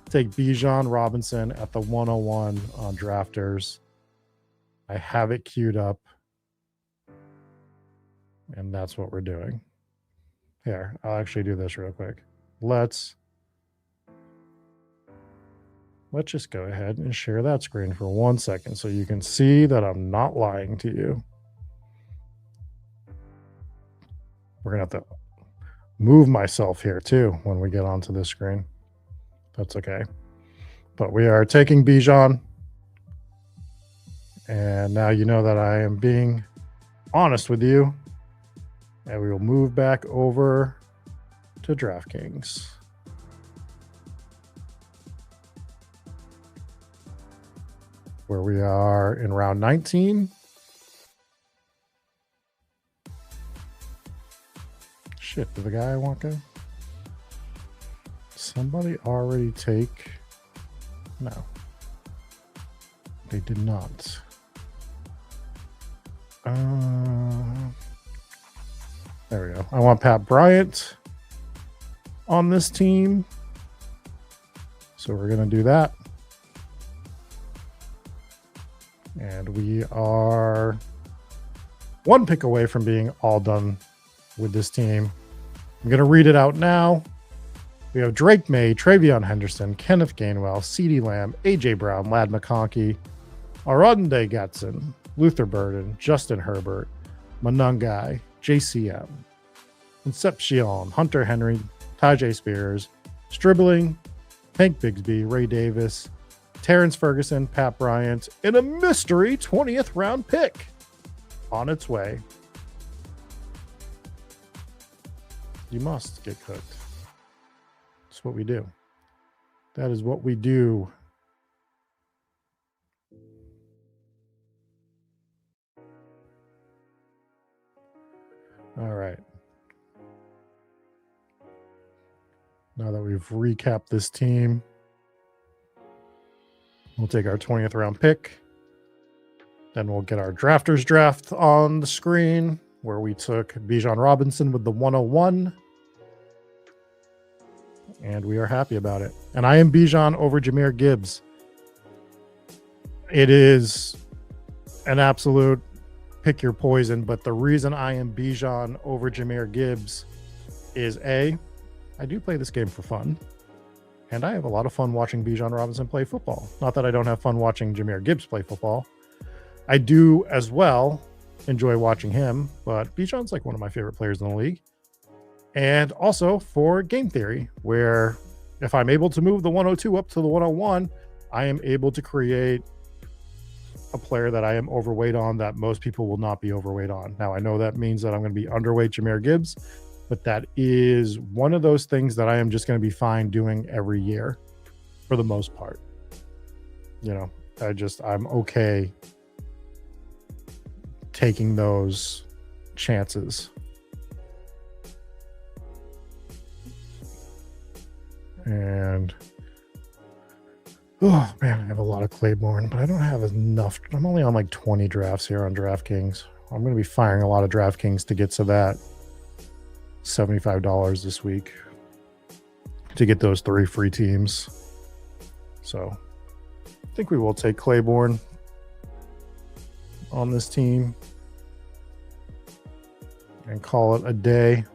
take Bijan Robinson at the 101 on drafters. I have it queued up. And that's what we're doing. Here, I'll actually do this real quick. Let's just go ahead and share that screen for 1 second so you can see that I'm not lying to you. We're going to have to move myself here too when we get onto this screen. That's okay. But we are taking Bijan. And now you know that I am being honest with you. And we will move back over to DraftKings. Where we are in round 19. Shit, did the guy I want go? Somebody already take? No. They did not. There we go. I want Pat Bryant on this team. So we're going to do that. And we are 1 pick away from being all done with this team. I'm going to read it out now. We have Drake May, Travion Henderson, Kenneth Gainwell, CeeDee Lamb, AJ Brown, Ladd McConkey, Aronde Gatson, Luther Burden, Justin Herbert, Manungai, JCM, Concepcion, Hunter Henry, Tajay Spears, Stribling, Hank Bigsby, Ray Davis, Terrence Ferguson, Pat Bryant, and a mystery 20th round pick on its way. You must get cooked. That's what we do. That is what we do. All right. Now that we've recapped this team, we'll take our 20th round pick. Then we'll get our drafters draft on the screen where we took Bijan Robinson with the 101. And we are happy about it. And I am Bijan over Jahmyr Gibbs. It is an absolute pick your poison, but the reason I am Bijan over Jahmyr Gibbs is I do play this game for fun, and I have a lot of fun watching Bijan Robinson play football. Not that I don't have fun watching Jahmyr Gibbs play football. I do as well enjoy watching him, but Bijan's like one of my favorite players in the league. And also for game theory, where if I'm able to move the 102 up to the 101, I am able to create a player that I am overweight on that most people will not be overweight on. Now, I know that means that I'm going to be underweight Jahmyr Gibbs, but that is one of those things that I am just going to be fine doing every year for the most part. I'm okay taking those chances. And Oh man, I have a lot of Claiborne, but I don't have enough. I'm only on like 20 drafts here on DraftKings. I'm going to be firing a lot of DraftKings to get to that $75 this week to get those 3 free teams. So I think we will take Claiborne on this team and call it a day.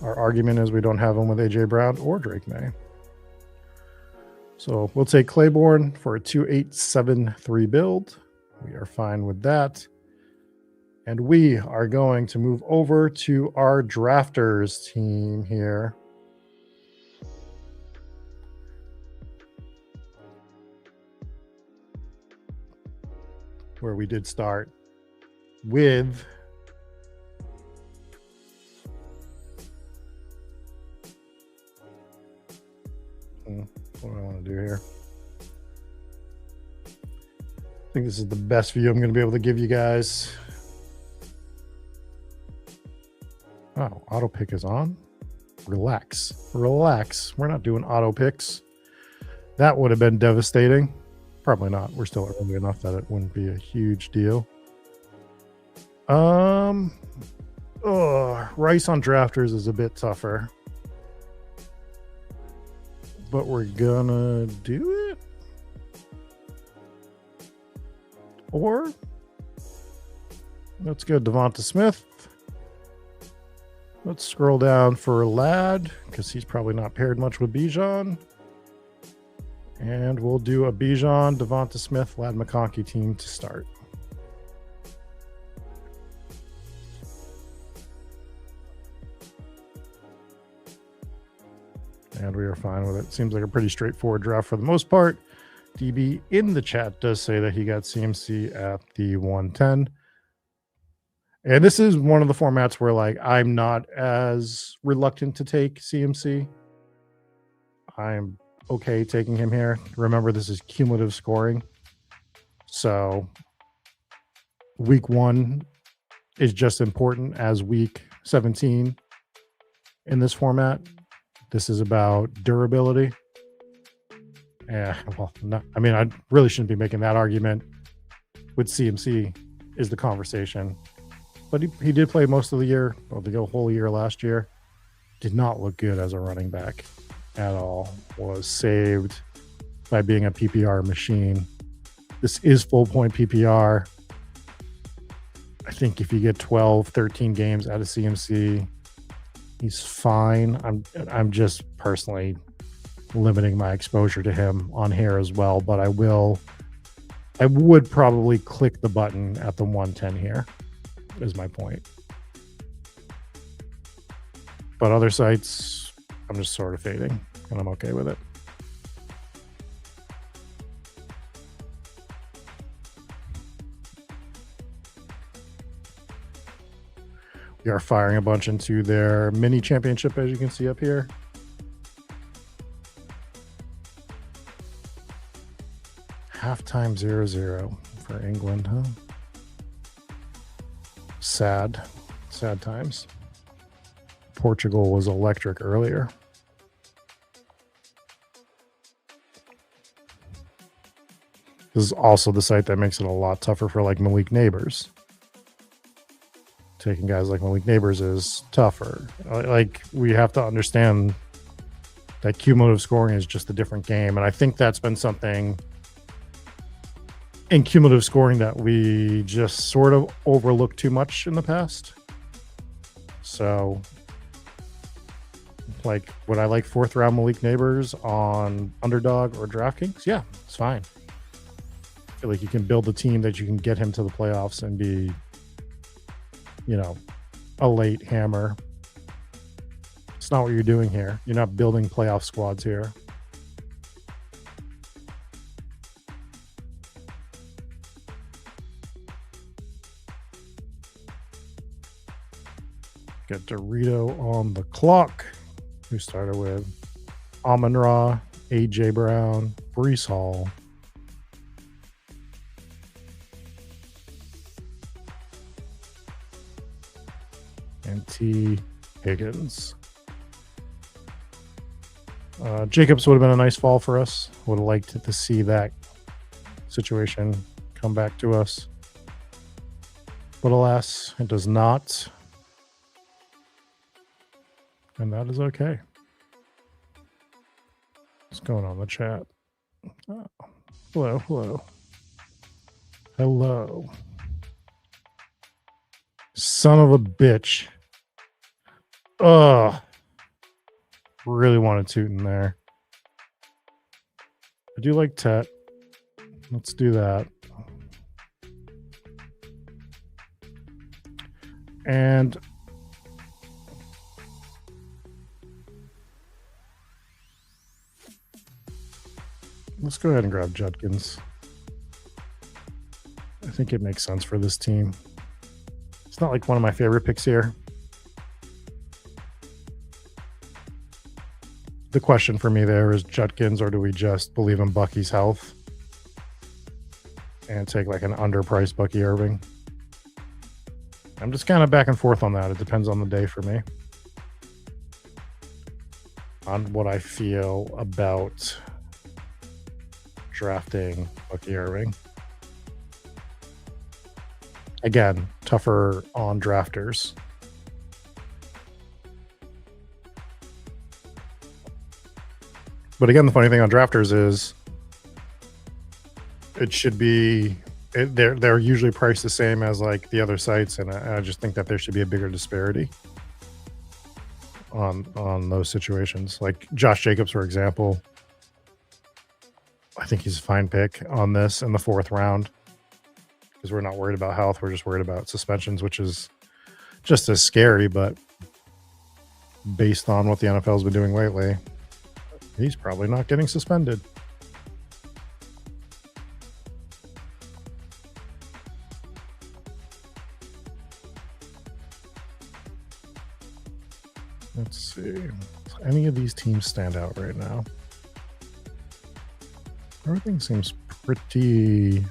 Our argument is we don't have him with AJ Brown or Drake May. So we'll take Claiborne for a 2873 build. We are fine with that. And we are going to move over to our drafters team here. Where we did start with what do I want to do here? I think this is the best view I'm going to be able to give you guys. Oh, auto pick is on. Relax. We're not doing auto picks. That would have been devastating. Probably not. We're still early enough that it wouldn't be a huge deal. Rice on drafters is a bit tougher. But we're gonna do it. Or let's go Devonta Smith. Let's scroll down for Lad because he's probably not paired much with Bijan. And we'll do a Bijan, Devonta Smith, Lad McConkey team to start. And we are fine with it. Seems like a pretty straightforward draft for the most part. DB in the chat does say that he got CMC at the 110. And this is one of the formats where like I'm not as reluctant to take CMC. I'm okay taking him here. Remember, this is cumulative scoring. So week 1 is just important as week 17 in this format. This is about durability. Yeah, well, no, I mean, I really shouldn't be making that argument with CMC is the conversation. But he did play most of the year, or the whole year last year. Did not look good as a running back at all. Was saved by being a PPR machine. This is full point PPR. I think if you get 12, 13 games out of CMC, he's fine. I'm just personally limiting my exposure to him on here as well, but I would probably click the button at the 110 here is my point. But other sites, I'm just sort of fading and I'm okay with it. We are firing a bunch into their mini championship, as you can see up here. Halftime 0-0 for England, huh? Sad times. Portugal was electric earlier. This is also the site that makes it a lot tougher for like Malik Neighbors. Taking guys like Malik Neighbors is tougher. Like, we have to understand that cumulative scoring is just a different game. And I think that's been something in cumulative scoring that we just sort of overlooked too much in the past. So, like, would I like 4th round Malik Neighbors on Underdog or DraftKings? Yeah, it's fine. I feel like you can build a team that you can get him to the playoffs and be, you know, a late hammer. It's not what you're doing here. You're not building playoff squads here. Get Dorito on the clock. We started with Amon-Ra, AJ Brown, Breece Hall, and T. Higgins. Jacobs would have been a nice fall for us. Would have liked to see that situation come back to us. But alas, it does not. And that is okay. What's going on in the chat? Oh, hello, hello. Hello. Son of a bitch. Ugh. Really want to toot in there. I do like Tet. Let's do that. And let's go ahead and grab Judkins. I think it makes sense for this team. It's not like one of my favorite picks here. The question for me there is Judkins, or do we just believe in Bucky's health and take like an underpriced Bucky Irving? I'm just kind of back and forth on that. It depends on the day for me, on what I feel about drafting Bucky Irving. Again, tougher on drafters. But again, the funny thing on drafters is it should be they're usually priced the same as like the other sites, and I just think that there should be a bigger disparity on those situations. Like Josh Jacobs, for example, I think he's a fine pick on this in the 4th round because we're not worried about health. We're just worried about suspensions, which is just as scary, but based on what the NFL's been doing lately, he's probably not getting suspended. Let's see. Does any of these teams stand out right now? Everything seems pretty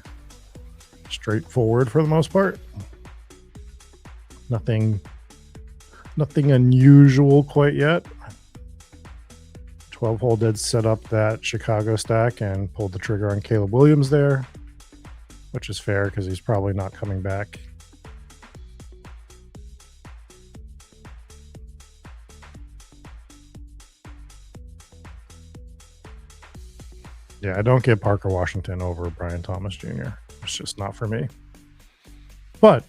straightforward for the most part. Nothing unusual quite yet. 12-hole did set up that Chicago stack and pulled the trigger on Caleb Williams there, which is fair because he's probably not coming back. Yeah, I don't get Parker Washington over Brian Thomas Jr. It's just not for me. But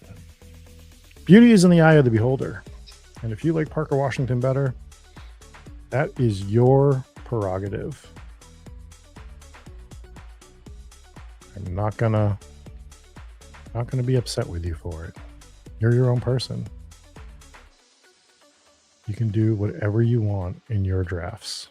beauty is in the eye of the beholder. And if you like Parker Washington better, that is your prerogative. I'm not gonna be upset with you for it. You're your own person. You can do whatever you want in your drafts.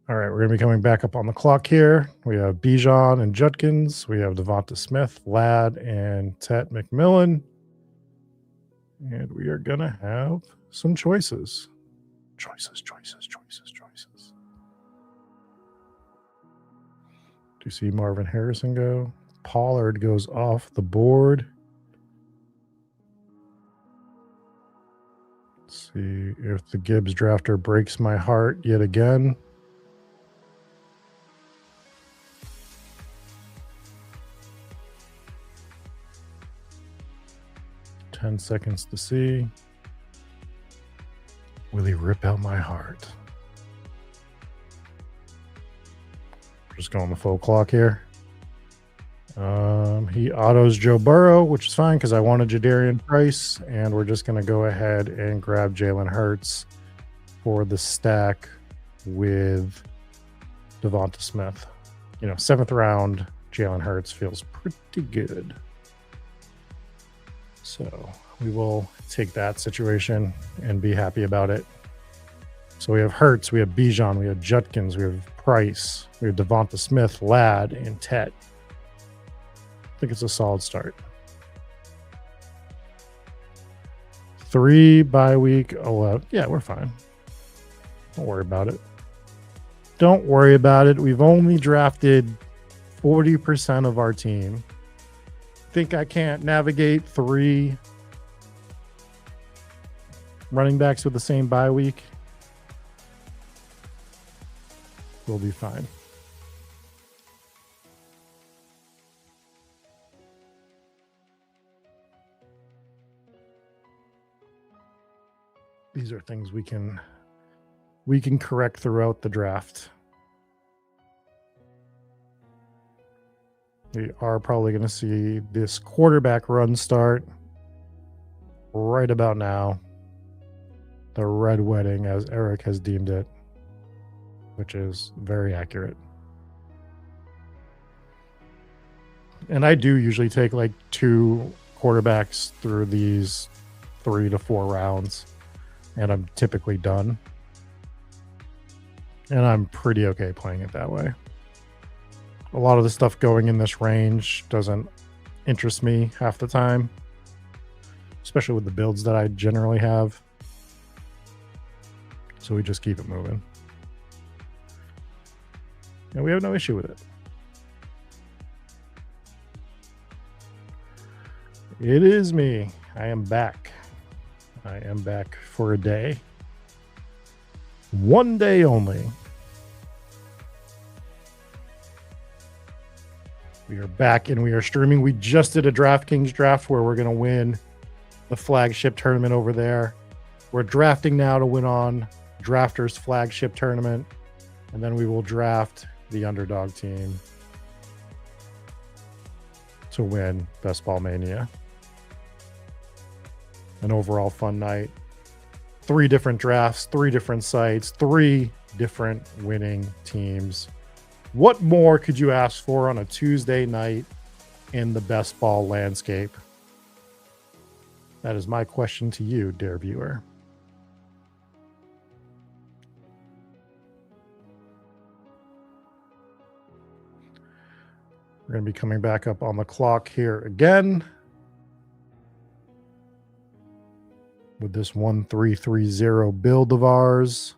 All right, we're going to be coming back up on the clock here. We have Bijan and Judkins. We have Devonta Smith, Ladd, and Tet McMillan. And we are going to have some choices. Choices. Do you see Marvin Harrison go? Pollard goes off the board. Let's see if the Gibbs drafter breaks my heart yet again. Ten seconds to see. Will he rip out my heart? Just going the full clock here. He autos Joe Burrow, which is fine because I wanted Jadarian Price, and we're just going to go ahead and grab Jalen Hurts for the stack with Devonta Smith. 7th round, Jalen Hurts feels pretty good. So we will take that situation and be happy about it. So we have Hurts, we have Bijan, we have Judkins, we have Price, we have Devonta Smith, Ladd, and Tet. I think it's a solid start. 3 bye week 11. Yeah, we're fine. Don't worry about it. We've only drafted 40% of our team. Think I can't navigate 3 running backs with the same bye week? We'll be fine. These are things we can correct throughout the draft. We are probably going to see this quarterback run start right about now. The red wedding, as Eric has deemed it, which is very accurate. And I do usually take like 2 quarterbacks through these 3 to 4 rounds, and I'm typically done. And I'm pretty okay playing it that way. A lot of the stuff going in this range doesn't interest me half the time, especially with the builds that I generally have. So we just keep it moving. And we have no issue with it. It is me. I am back. I am back for a day. One day only. We are back and we are streaming. We just did a DraftKings draft where we're going to win the flagship tournament over there. We're drafting now to win on Drafters flagship tournament, and then we will draft the underdog team to win Best Ball Mania. An overall fun night. 3 different drafts, 3 different sites, 3 different winning teams. What more could you ask for on a Tuesday night in the best ball landscape? That is my question to you, dear viewer. We're going to be coming back up on the clock here again with this 1330 build of ours.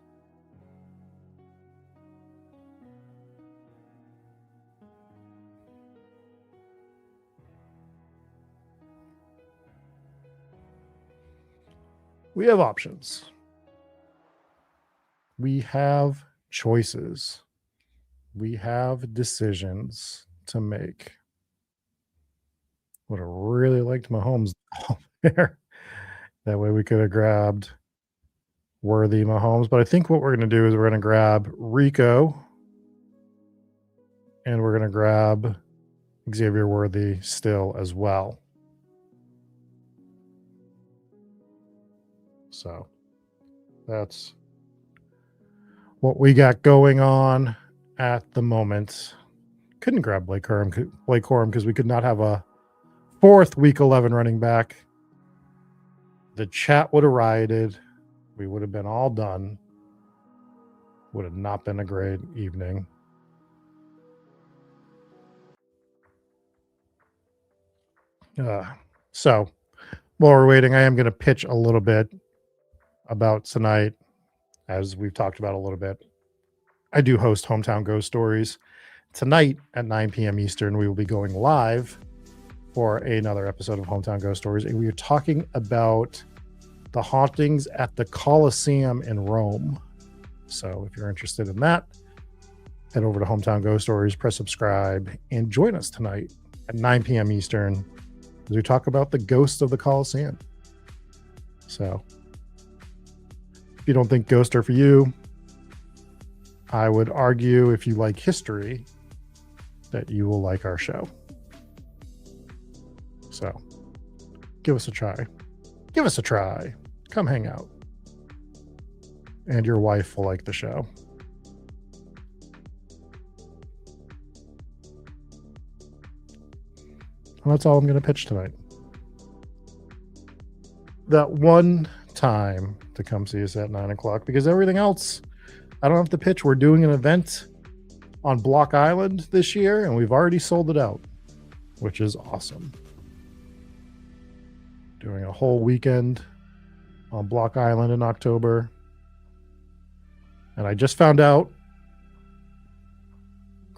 We have options. We have choices. We have decisions to make. Would have really liked Mahomes there. That way we could have grabbed Worthy Mahomes. But I think what we're going to do is we're going to grab Rico and we're going to grab Xavier Worthy still as well. So that's what we got going on at the moment. Couldn't grab Blake Corum because we could not have a 4th week 11 running back. The chat would have rioted. We would have been all done. Would have not been a great evening. So while we're waiting, I am going to pitch a little bit about tonight, as we've talked about a little bit. I do host Hometown Ghost Stories. Tonight at 9 p.m. Eastern, we will be going live for another episode of Hometown Ghost Stories. And we are talking about the hauntings at the Colosseum in Rome. So if you're interested in that, head over to Hometown Ghost Stories, press subscribe, and join us tonight at 9 p.m. Eastern as we talk about the ghosts of the Colosseum. So if you don't think ghosts are for you, I would argue if you like history that you will like our show. So give us a try. Give us a try. Come hang out. And your wife will like the show. And that's all I'm going to pitch tonight. That one time to come see us at 9 o'clock, because everything else I don't have to pitch. We're doing an event on Block Island this year, and we've already sold it out, which is awesome. Doing a whole weekend on Block Island in October. And I just found out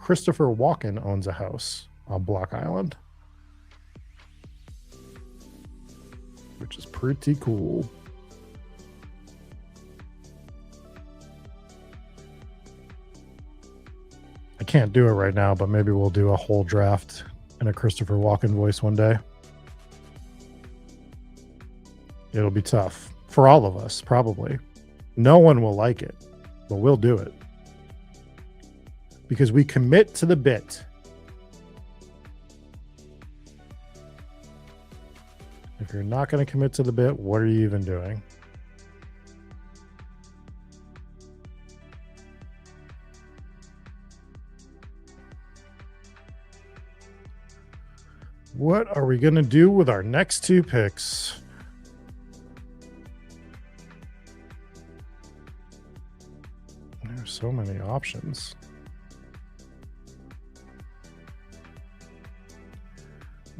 Christopher Walken owns a house on Block Island, which is pretty cool. I can't do it right now, but maybe we'll do a whole draft in a Christopher Walken voice one day. It'll be tough for all of us, probably. No one will like it, but we'll do it. Because we commit to the bit. If you're not going to commit to the bit, what are you even doing? What are we going to do with our next two picks? There's so many options.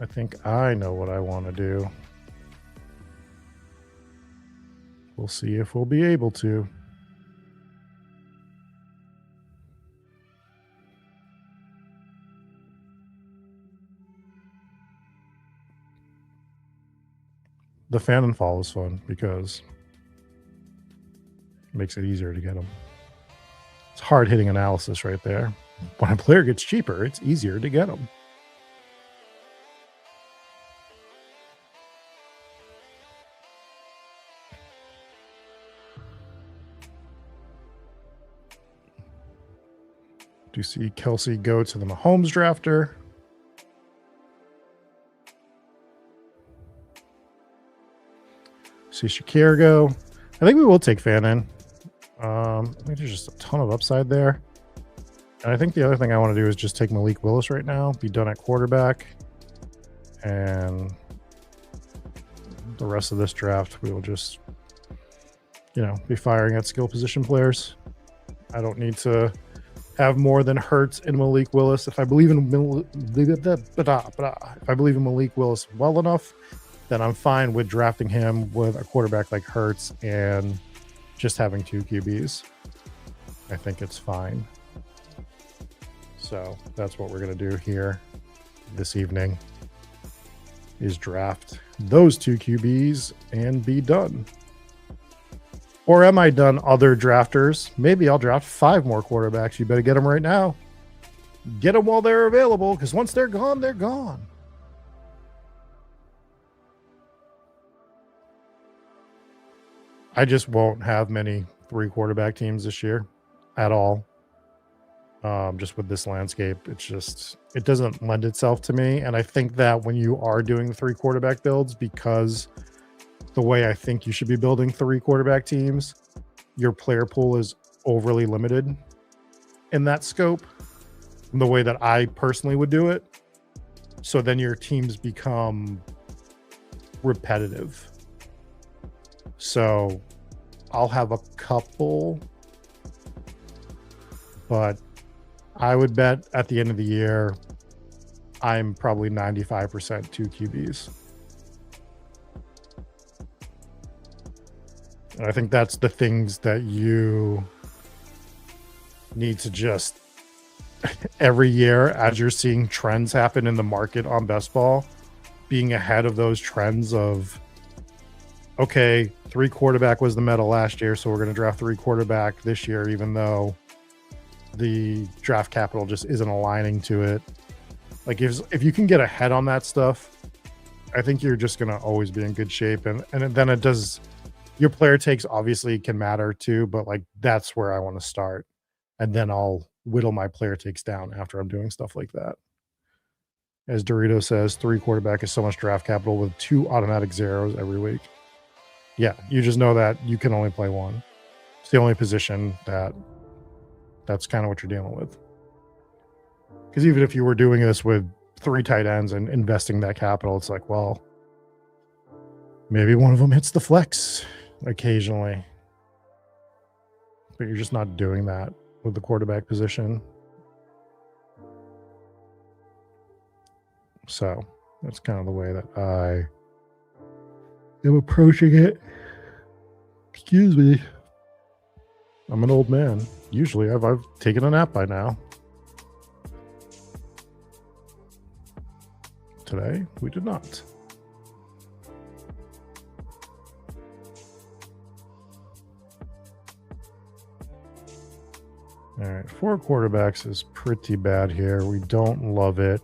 I think I know what I want to do. We'll see if we'll be able to. The fan and fall is fun because it makes it easier to get them. It's hard hitting analysis right there. When a player gets cheaper, it's easier to get them. Do you see Kelsey go to the Mahomes drafter? See Shakir go. I think we will take Fan in. I think there's just a ton of upside there. And I think the other thing I want to do is just take Malik Willis right now, be done at quarterback. And the rest of this draft, we will just, be firing at skill position players. I don't need to have more than Hurts and Malik Willis. If I believe in Malik Willis well enough, then I'm fine with drafting him with a quarterback like Hurts and just having two QBs. I think it's fine. So that's what we're going to do here this evening, is draft those two QBs and be done. Or am I done, other drafters? Maybe I'll draft 5 more quarterbacks. You better get them right now. Get them while they're available, because once they're gone, they're gone. I just won't have many 3 quarterback teams this year at all. Just with this landscape, it doesn't lend itself to me. And I think that when you are doing the 3 quarterback builds, because the way I think you should be building 3 quarterback teams, your player pool is overly limited in that scope, the way that I personally would do it. So then your teams become repetitive. So I'll have a couple, but I would bet at the end of the year, I'm probably 95% 2 QBs. And I think that's the things that you need to just every year, as you're seeing trends happen in the market on best ball, being ahead of those trends of, okay, 3 quarterback was the meta last year, so we're going to draft 3 quarterback this year, even though the draft capital just isn't aligning to it. Like if you can get ahead on that stuff, I think you're just going to always be in good shape. And then it does, your player takes obviously can matter too, but like that's where I want to start. And then I'll whittle my player takes down after I'm doing stuff like that. As Dorito says, 3 quarterback is so much draft capital with 2 automatic zeros every week. Yeah, you just know that you can only play 1. It's the only position that's kind of what you're dealing with. Because even if you were doing this with 3 tight ends and investing that capital, it's like, well, maybe one of them hits the flex occasionally. But you're just not doing that with the quarterback position. So that's kind of the way that I am approaching it. Excuse me. I'm an old man. Usually I've taken a nap by now. today. We did not. All right, 4 quarterbacks is pretty bad here. We don't love it.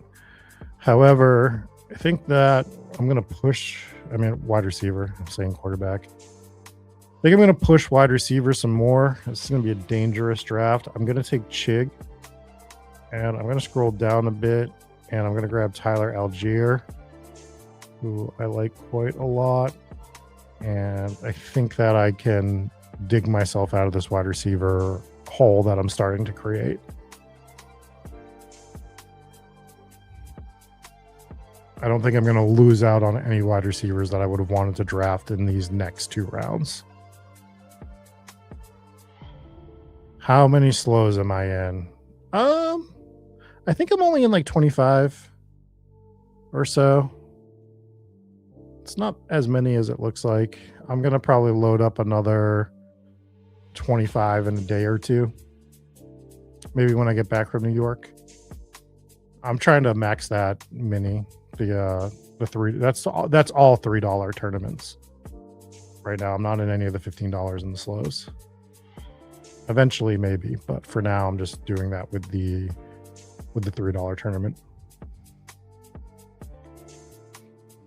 However, I think that I'm going to push, wide receiver. I'm saying quarterback. I think I'm going to push wide receiver some more. This is going to be a dangerous draft. I'm going to take Chig, and I'm going to scroll down a bit, and I'm going to grab Tyler Algier, who I like quite a lot. And I think that I can dig myself out of this wide receiver hole that I'm starting to create. I don't think I'm going to lose out on any wide receivers that I would have wanted to draft in these next 2 rounds. How many slows am I in? I think I'm only in like 25 or so. It's not as many as it looks like. I'm going to probably load up another 25 in a day or 2. Maybe when I get back from New York. I'm trying to max that mini. The 3, that's all $3 tournaments. Right now, I'm not in any of the $15 in the slows. Eventually, maybe, but for now, I'm just doing that with the $3 tournament.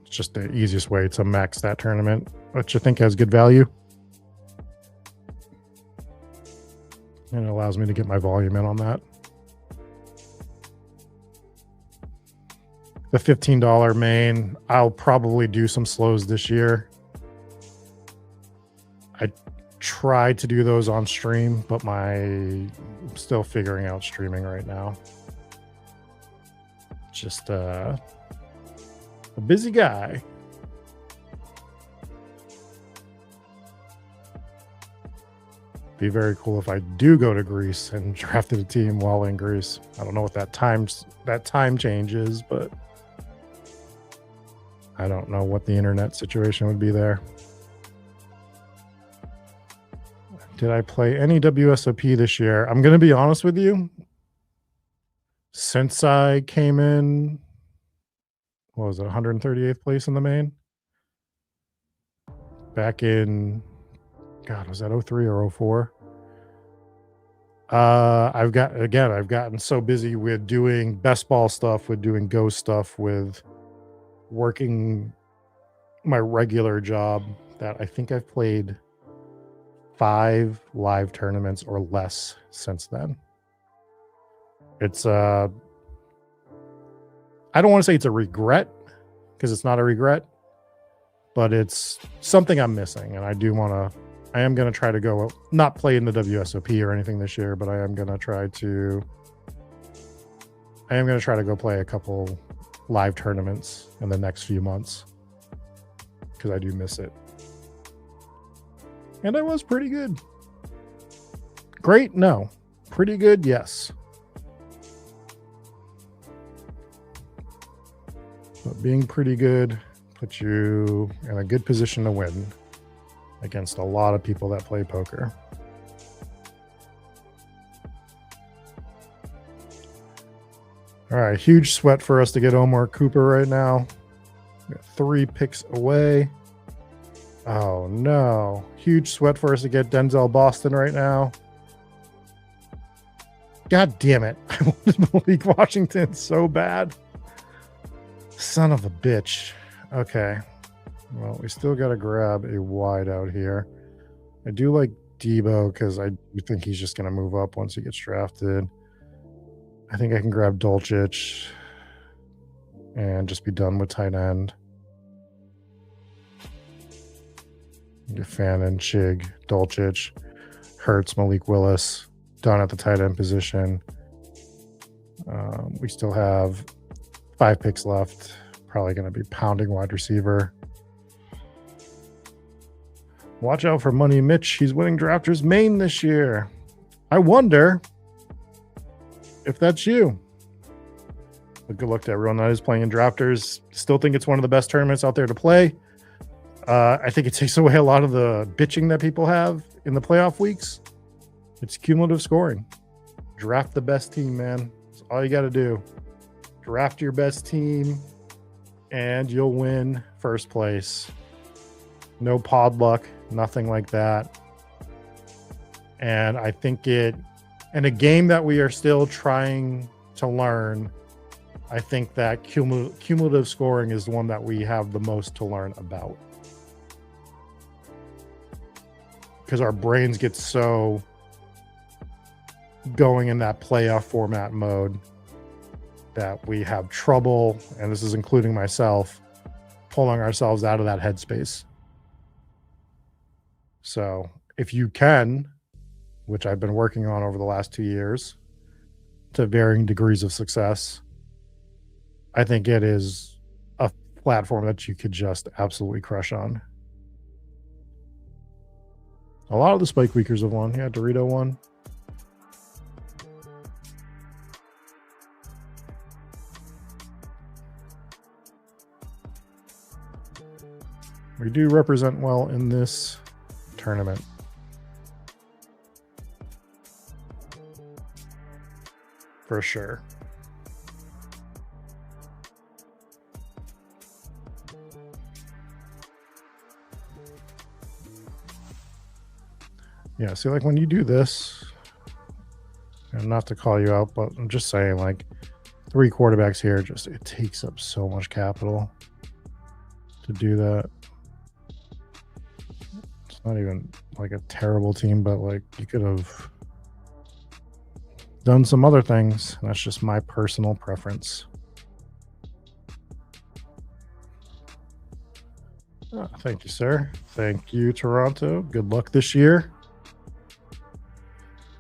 It's just the easiest way to max that tournament, which I think has good value. And it allows me to get my volume in on that. The $15 main, I'll probably do some slows this year. I tried to do those on stream, but I'm still figuring out streaming right now. Just a busy guy. Be very cool if I do go to Greece and drafted a team while in Greece. I don't know what that time change is, but I don't know what the internet situation would be there. Did I play any WSOP this year? I'm going to be honest with you. Since I came in, what was it, 138th place in the main? Back in, God, was that 03 or 04? I've gotten so busy with doing best ball stuff, with doing Go stuff, with working my regular job, that I think I've played 5 live tournaments or less since then. It's I don't want to say it's a regret, because it's not a regret, but it's something I'm missing, and I am going to try to go, not play in the WSOP or anything this year, but I am going to try to go play a couple live tournaments in the next few months, because I do miss it. And I was pretty good. Great? No. Pretty good? Yes. But being pretty good puts you in a good position to win against a lot of people that play poker. All right, huge sweat for us to get Omar Cooper right now. We got 3 picks away. Oh no, huge sweat for us to get Denzel Boston right now. God damn it. I wanted Malik Washington so bad. Son of a bitch. Okay. Well, we still got to grab a wide out here. I do like Debo, because I do think he's just going to move up once he gets drafted. I think I can grab Dolchich and just be done with tight end. Get Fannin, Chig, Dolchich, Hurts, Malik Willis, done at the tight end position. We still have 5 picks left. Probably going to be pounding wide receiver. Watch out for Money Mitch. He's winning Drafters main this year. I wonder if that's you. But good luck to everyone that is playing in Drafters. Still think it's one of the best tournaments out there to play. I think it takes away a lot of the bitching that people have in the playoff weeks. It's cumulative scoring. Draft the best team, man. That's all you got to do. Draft your best team. and you'll win first place. No pod luck, nothing like that. And I think in a game that we are still trying to learn, I think that cumulative scoring is the one that we have the most to learn about. Because our brains get so going in that playoff format mode that we have trouble, and this is including myself, pulling ourselves out of that headspace. So if you can, which I've been working on over the last 2 years to varying degrees of success, I think it is a platform that you could just absolutely crush on. A lot of the Spike Weekers have won. Yeah, Dorito won. We do represent well in this tournament. For sure. Yeah, see, like when you do this, and not to call you out, but I'm just saying, like 3 quarterbacks here, just it takes up so much capital to do that. It's not even like a terrible team, but like you could have done some other things. That's just my personal preference. Oh, thank you, sir. Thank you, Toronto. Good luck this year.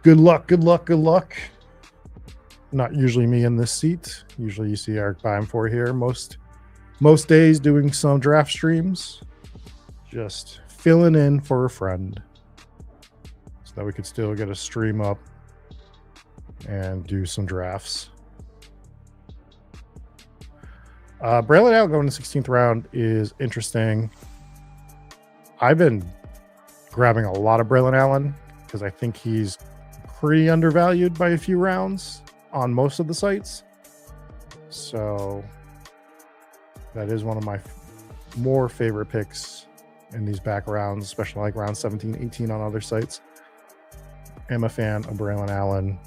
Good luck, good luck, good luck. Not usually me in this seat. Usually you see Eric Bimefor here most days doing some draft streams. Just filling in for a friend so that we could still get a stream up and do some drafts. Braylon Allen going to 16th round is interesting. I've been grabbing a lot of Braylon Allen because I think he's pretty undervalued by a few rounds on most of the sites. So that is one of my more favorite picks in these back rounds, especially like round 17, 18 on other sites. I'm a fan of Braylon Allen.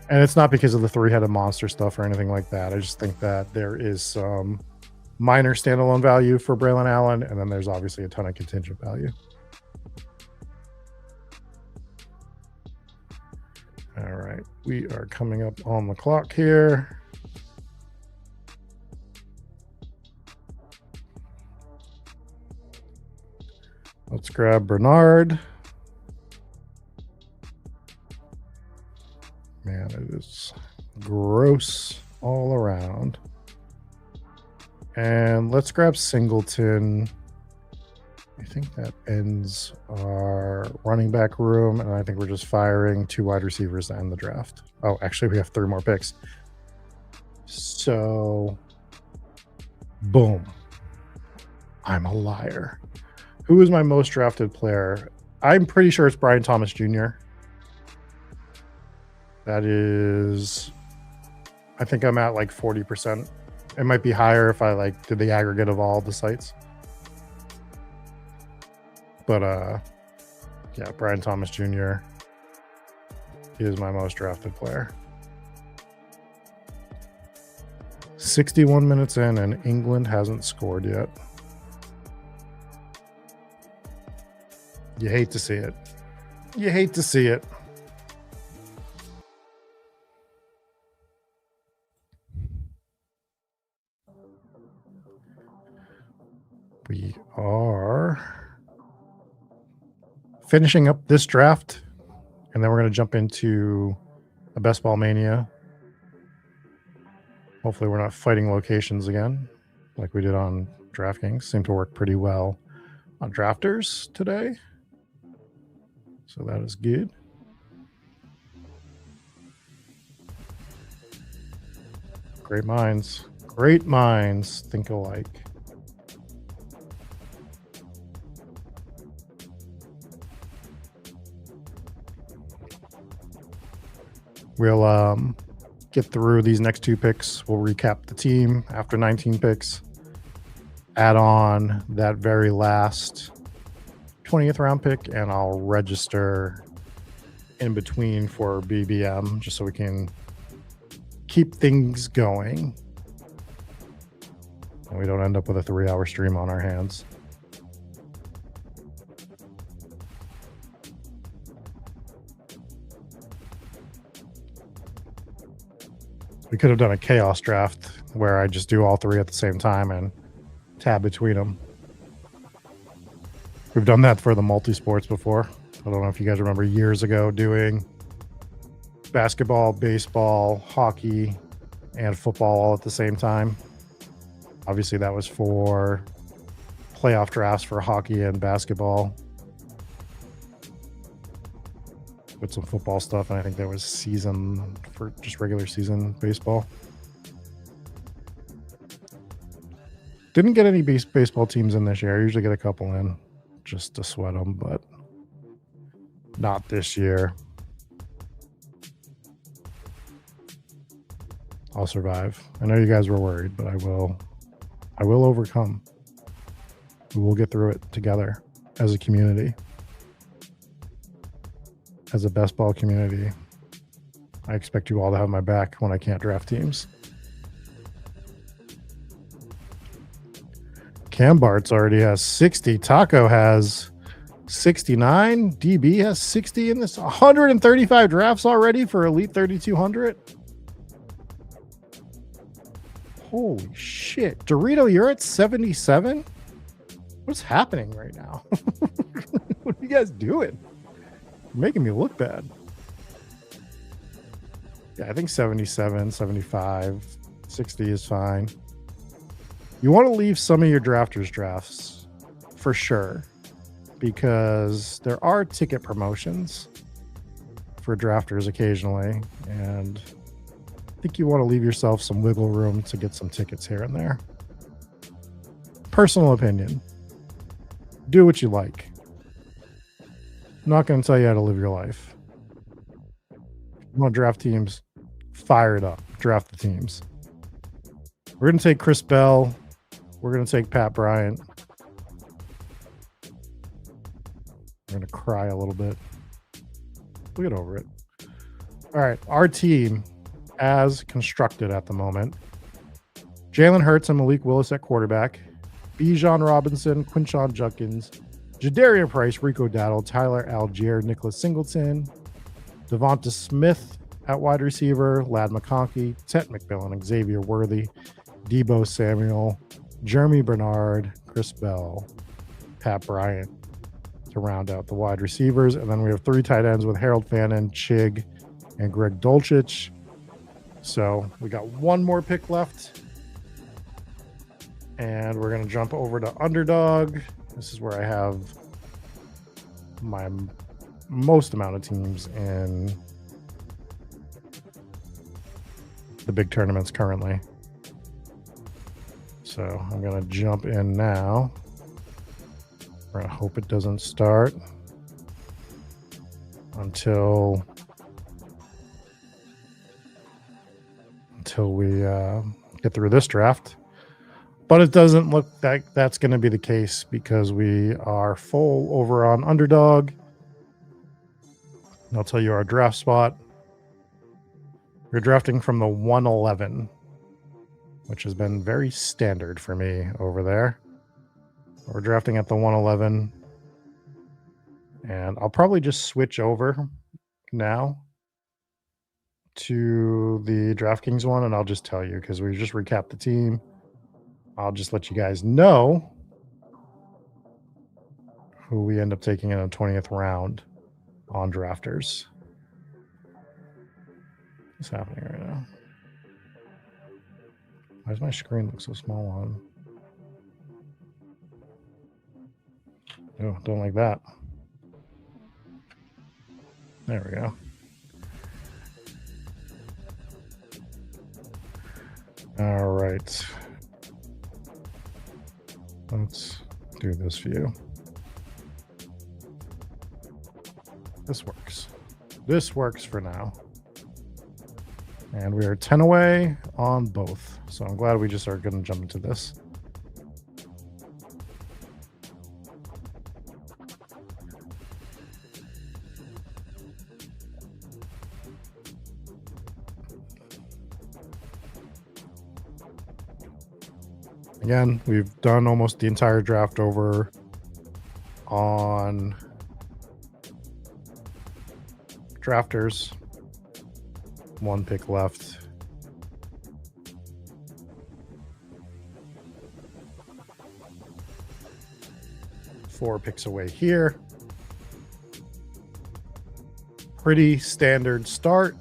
And it's not because of the 3-headed monster stuff or anything like that. I just think that there is some minor standalone value for Braylon Allen, and then there's obviously a ton of contingent value. All right, we are coming up on the clock here. Let's grab Bernard. Man, it is gross all around. And let's grab Singleton. I think that ends our running back room, and I think we're just firing 2 wide receivers to end the draft. Oh, actually, we have 3 more picks. So, boom. I'm a liar. Who is my most drafted player? I'm pretty sure it's Brian Thomas Jr. That is, I think I'm at like 40%. It might be higher if I like did the aggregate of all the sites. But yeah, Brian Thomas Jr. is my most drafted player. 61 minutes in and England hasn't scored yet. You hate to see it. You hate to see it. We are finishing up this draft, and then we're going to jump into a Best Ball Mania. Hopefully we're not fighting locations again like we did on DraftKings. Seemed to work pretty well on Drafters today. So that is good. Great minds think alike. We'll get through these next 2 picks. We'll recap the team after 19 picks. Add on that very last 20th round pick, and I'll register in between for BBM just so we can keep things going and we don't end up with a 3-hour stream on our hands. We could have done a chaos draft where I just do all 3 at the same time and tab between them. We've done that for the multi-sports before. I don't know if you guys remember years ago doing basketball, baseball, hockey, and football all at the same time. Obviously, that was for playoff drafts for hockey and basketball with some football stuff. And I think there was season for just regular season baseball. Didn't get any baseball teams in this year. I usually get a couple in just to sweat them, but not this year. I'll survive. I know you guys were worried, but I will overcome. We will get through it together as a community. As a best ball community. I expect you all to have my back when I can't draft teams. Cam Bartz already has 60. Taco has 69. DB has 60 in this. 135 drafts already for Elite 3200. Holy shit. Dorito, you're at 77? What's happening right now? What are you guys doing? You're making me look bad. Yeah, I think 77, 75, 60 is fine. You want to leave some of your drafters drafts for sure, because there are ticket promotions for drafters occasionally, and I think you want to leave yourself some wiggle room to get some tickets here and there. Personal opinion. Do what you like. I'm not going to tell you how to live your life. If you want to draft teams, fire it up. Draft the teams. We're going to take Chris Bell. We're going to take Pat Bryant. We're going to cry a little bit. We'll get over it. All right. Our team, as constructed at the moment: Jalen Hurts and Malik Willis at quarterback, Bijan Robinson, Quinshon Judkins, Jadarian Price, Rico Dowdle, Tyler Algier, Nicholas Singleton, Devonta Smith at wide receiver, Ladd McConkey, Tet McMillan, Xavier Worthy, Debo Samuel, Jeremy Bernard, Chris Bell, Pat Bryant to round out the wide receivers. And then we have 3 tight ends with Harold Fannin, Chig, and Greg Dulcich. So we got 1 more pick left. And we're going to jump over to Underdog. This is where I have my most amount of teams in the big tournaments currently. So I'm going to jump in now. We're going to hope it doesn't start until we get through this draft. But it doesn't look like that's going to be the case because we are full over on Underdog. I'll tell you our draft spot. We're drafting from the 111, which has been very standard for me over there. We're drafting at the 111. And I'll probably just switch over now to the DraftKings one, and I'll just tell you because we just recapped the team. I'll just let you guys know who we end up taking in a 20th round on drafters. What's happening right now? Why does my screen look so small on? Oh, don't like that. There we go. All right. Let's do this view. This works. This works for now. And we are 10 away on both. So I'm glad we just are going to jump into this. Again, we've done almost the entire draft over on drafters. 1 pick left. Four picks away here. Pretty standard start.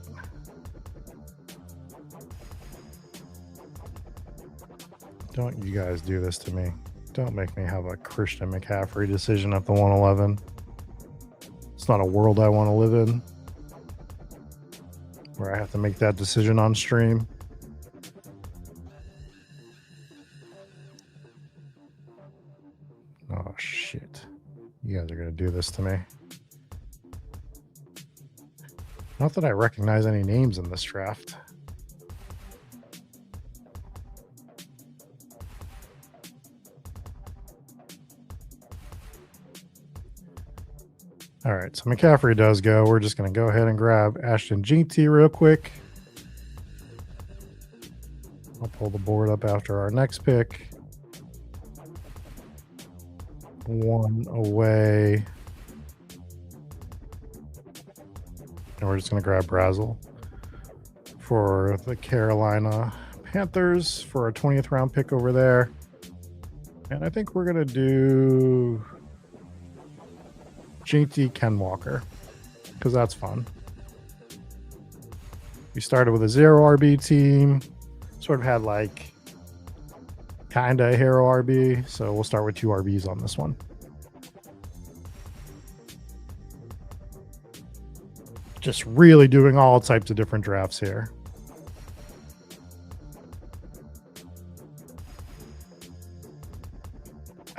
Don't you guys do this to me. Don't make me have a Christian McCaffrey decision at the 111. It's not a world I want to live in, where I have to make that decision on stream. Oh, shit. You guys are going to do this to me. Not that I recognize any names in this draft. All right, so McCaffrey does go. We're just going to go ahead and grab Ashton Jeanty real quick. I'll pull the board up after our next pick. 1 away. And we're just going to grab Brazel for the Carolina Panthers for a 20th round pick over there. And I think we're going to do JT Ken Walker because that's fun. We started with a 0 RB team, sort of had like kind of a hero RB. So we'll start with 2 RBs on this one. Just really doing all types of different drafts here.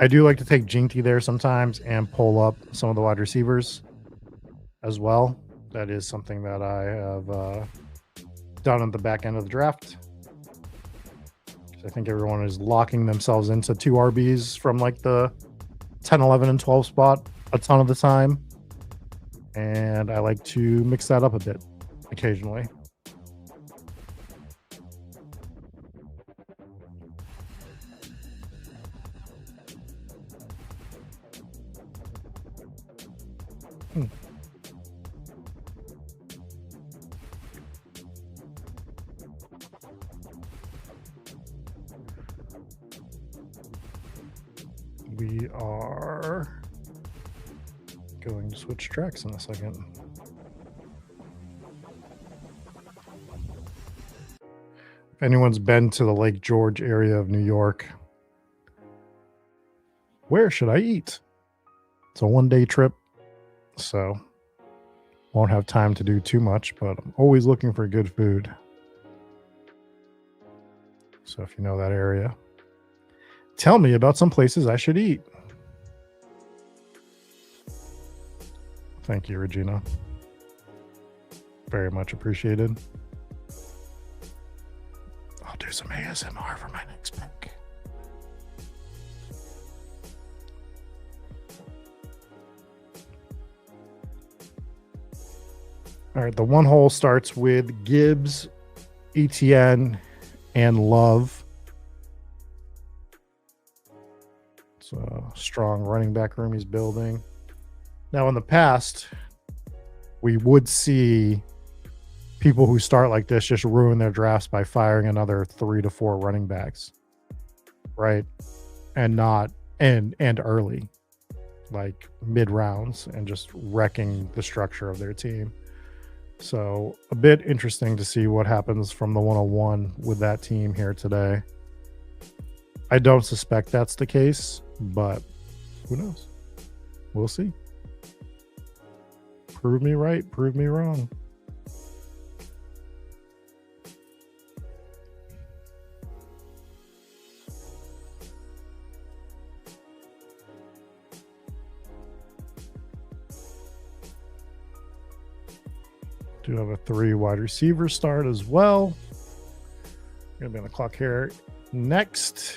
I do like to take Jinky there sometimes and pull up some of the wide receivers as well. That is something that I have done at the back end of the draft. I think everyone is locking themselves into 2 RBs from like the 10, 11, and 12 spot a ton of the time. And I like to mix that up a bit occasionally. We are going to switch tracks in a second. If anyone's been to the Lake George area of New York, where should I eat? It's a 1-day trip, so won't have time to do too much, but I'm always looking for good food. So if you know that area, tell me about some places I should eat. Thank you, Regina. Very much appreciated. I'll do some ASMR for my next pick. All right, the 1 hole starts with Gibbs, ETN, and Love. It's a strong running back room he's building. Now, in the past, we would see people who start like this just ruin their drafts by firing another 3 to 4 running backs, right? And not and early, like mid rounds, and just wrecking the structure of their team. So a bit interesting to see what happens from the 101 with that team here today. I don't suspect that's the case, but who knows? We'll see. Prove me right, prove me wrong. Do have a 3 wide receiver start as well. Gonna be on the clock here next.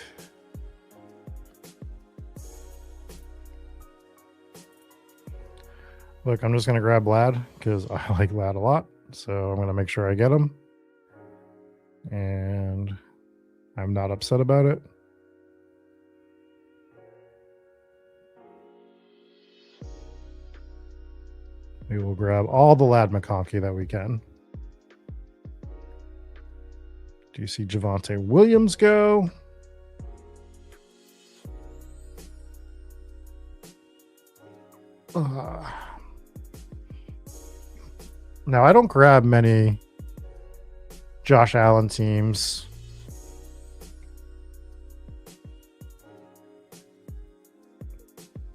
Look, I'm just gonna grab Lad because I like Lad a lot. So I'm gonna make sure I get him. And I'm not upset about it. We will grab all the Lad McConkey that we can. Do you see Javonte Williams go? Now, I don't grab many Josh Allen teams.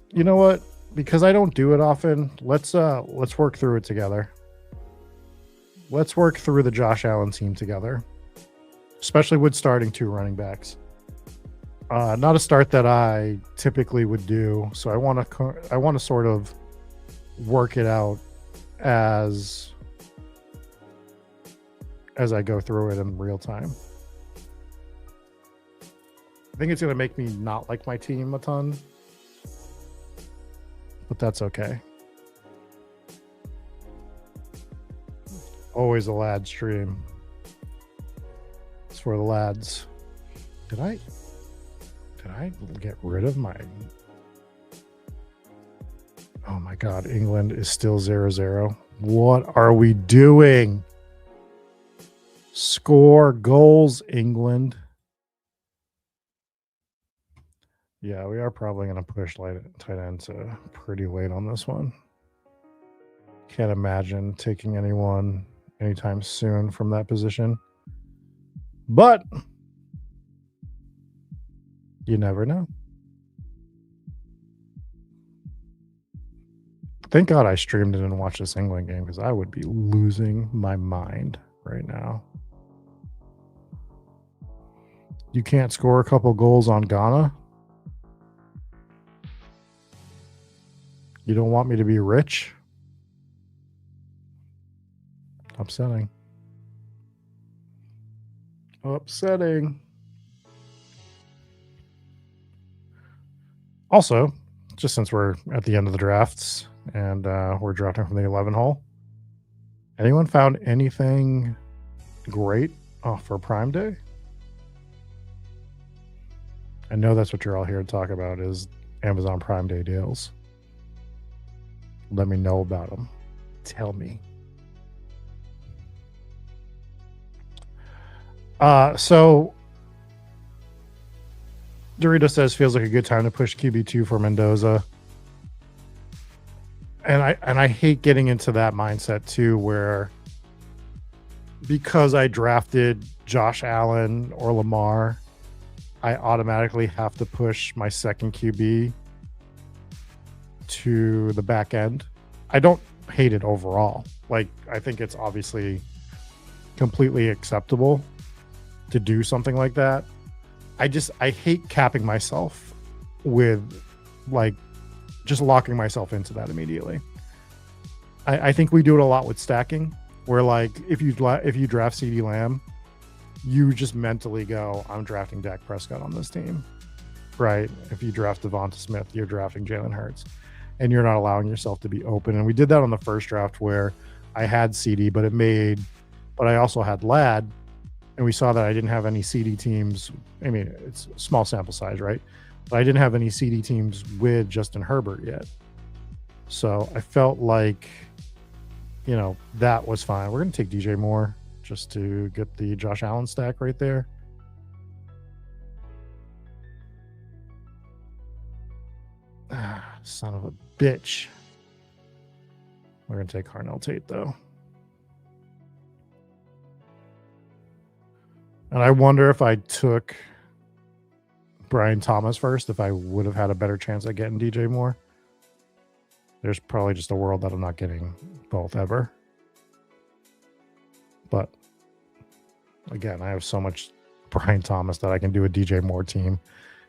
You know what? Because I don't do it often, let's work through it together. Let's work through the Josh Allen team together, especially with starting 2 running backs. Not a start that I typically would do, so I want to sort of work it out as I go through it in real time. I think it's going to make me not like my team a ton, but that's okay. Always a lad stream. It's for the lads. Did I get rid of my... Oh my God, England is still 0-0. What are we doing? Score goals, England. Yeah, we are probably going to push tight end to pretty late on this one. Can't imagine taking anyone anytime soon from that position. But you never know. Thank God I streamed it and watched this England game because I would be losing my mind right now. You can't score a couple goals on Ghana? You don't want me to be rich? Upsetting. Upsetting. Also, just since we're at the end of the drafts and we're drafting from the 11 hole, anyone found anything great for Prime Day? I know that's what you're all here to talk about is Amazon Prime Day deals. Let me know about them. Tell me. So Dorito says feels like a good time to push QB2 for Mendoza. And I hate getting into that mindset too, where because I drafted Josh Allen or Lamar, I automatically have to push my second QB to the back end. I don't hate it overall. Like, I think it's obviously completely acceptable to do something like that. I hate capping myself with like just locking myself into that immediately. I think we do it a lot with stacking, where like if you draft CeeDee Lamb, you just mentally go, I'm drafting Dak Prescott on this team, right? If you draft Devonta Smith, you're drafting Jalen Hurts, and you're not allowing yourself to be open. And we did that on the first draft where I had CD, but I also had Lad, and we saw that I didn't have any CD teams. I mean, it's a small sample size, right? But I didn't have any CD teams with Justin Herbert yet. So I felt like, that was fine. We're going to take DJ Moore just to get the Josh Allen stack right there. Son of a bitch. We're going to take Carnell Tate, though. And I wonder if I took Brian Thomas first, if I would have had a better chance at getting DJ Moore. There's probably just a world that I'm not getting both ever. But again, I have so much Brian Thomas that I can do a DJ Moore team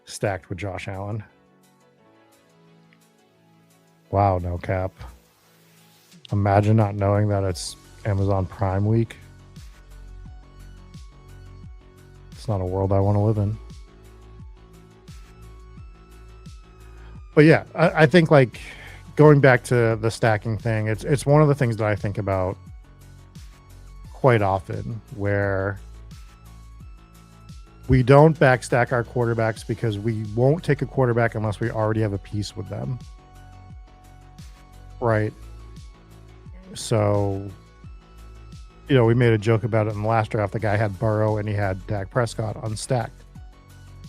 stacked with Josh Allen. Wow, no cap. Imagine not knowing that it's Amazon Prime Week. It's not a world I want to live in. But yeah, I think like going back to the stacking thing, it's one of the things that I think about quite often, where we don't backstack our quarterbacks because we won't take a quarterback unless we already have a piece with them. Right. So, we made a joke about it in the last draft. The guy had Burrow and he had Dak Prescott unstacked,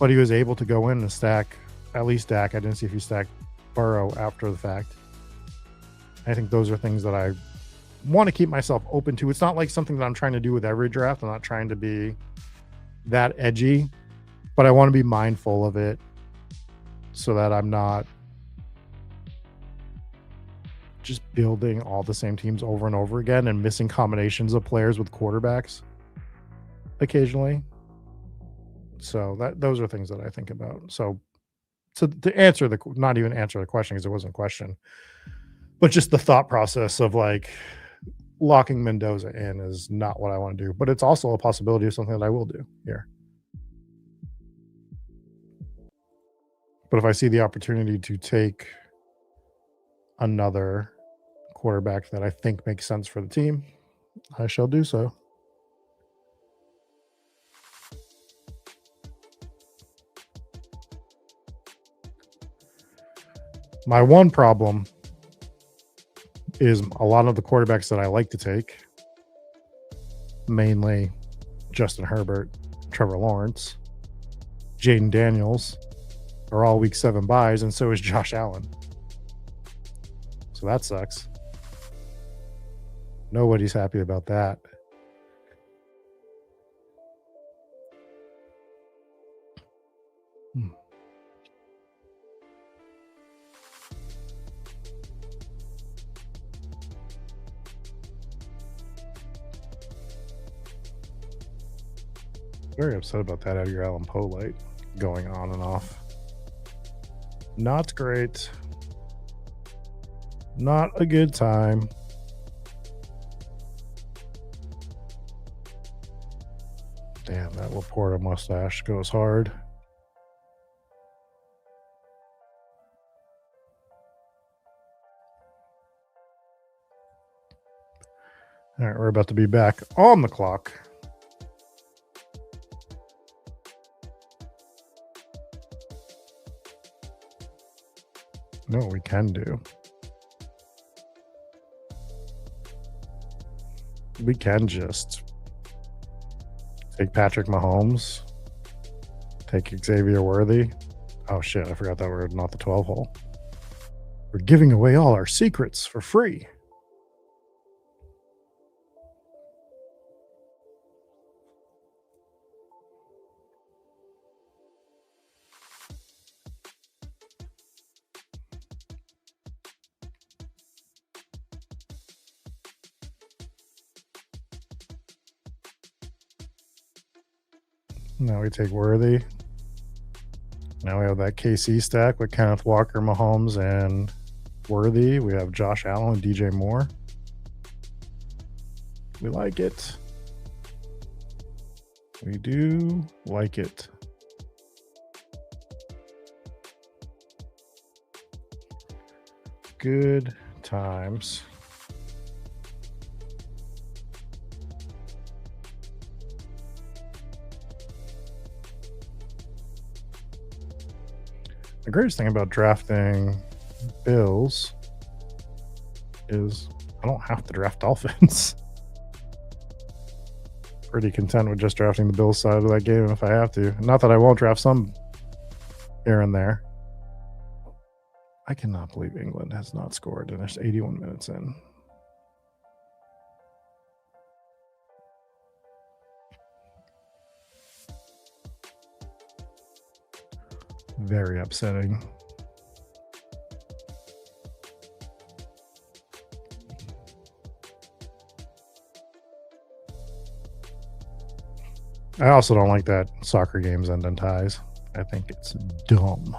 but he was able to go in and stack at least Dak. I didn't see if he stacked Burrow after the fact. I think those are things that I want to keep myself open to. It's not like something that I'm trying to do with every draft. I'm not trying to be that edgy, but I want to be mindful of it so that I'm not just building all the same teams over and over again and missing combinations of players with quarterbacks occasionally. So those are things that I think about. So to answer not even answer the question because it wasn't a question, but just the thought process of like locking Mendoza in is not what I want to do, but it's also a possibility of something that I will do here. But if I see the opportunity to take another quarterback that I think makes sense for the team, I shall do so. My one problem is a lot of the quarterbacks that I like to take, mainly Justin Herbert, Trevor Lawrence, Jaden Daniels, are all week 7 buys, and so is Josh Allen. So that sucks. Nobody's happy about that. Very upset about that Edgar Allan Poe light going on and off. Not great. Not a good time. Damn, that Laporta mustache goes hard. All right, we're about to be back on the clock. No, we can do. We can just take Patrick Mahomes, take Xavier Worthy. Oh shit, I forgot that we're not the 12 hole. We're giving away all our secrets for free. Now we take Worthy. Now we have that KC stack with Kenneth Walker, Mahomes, and Worthy. We have Josh Allen and DJ Moore. We like it. We do like it. Good times. The greatest thing about drafting Bills is I don't have to draft Dolphins. Pretty content with just drafting the Bills side of that game if I have to. Not that I won't draft some here and there. I cannot believe England has not scored and it's 81 minutes in. Very upsetting. I also don't like that soccer games end in ties. I think it's dumb.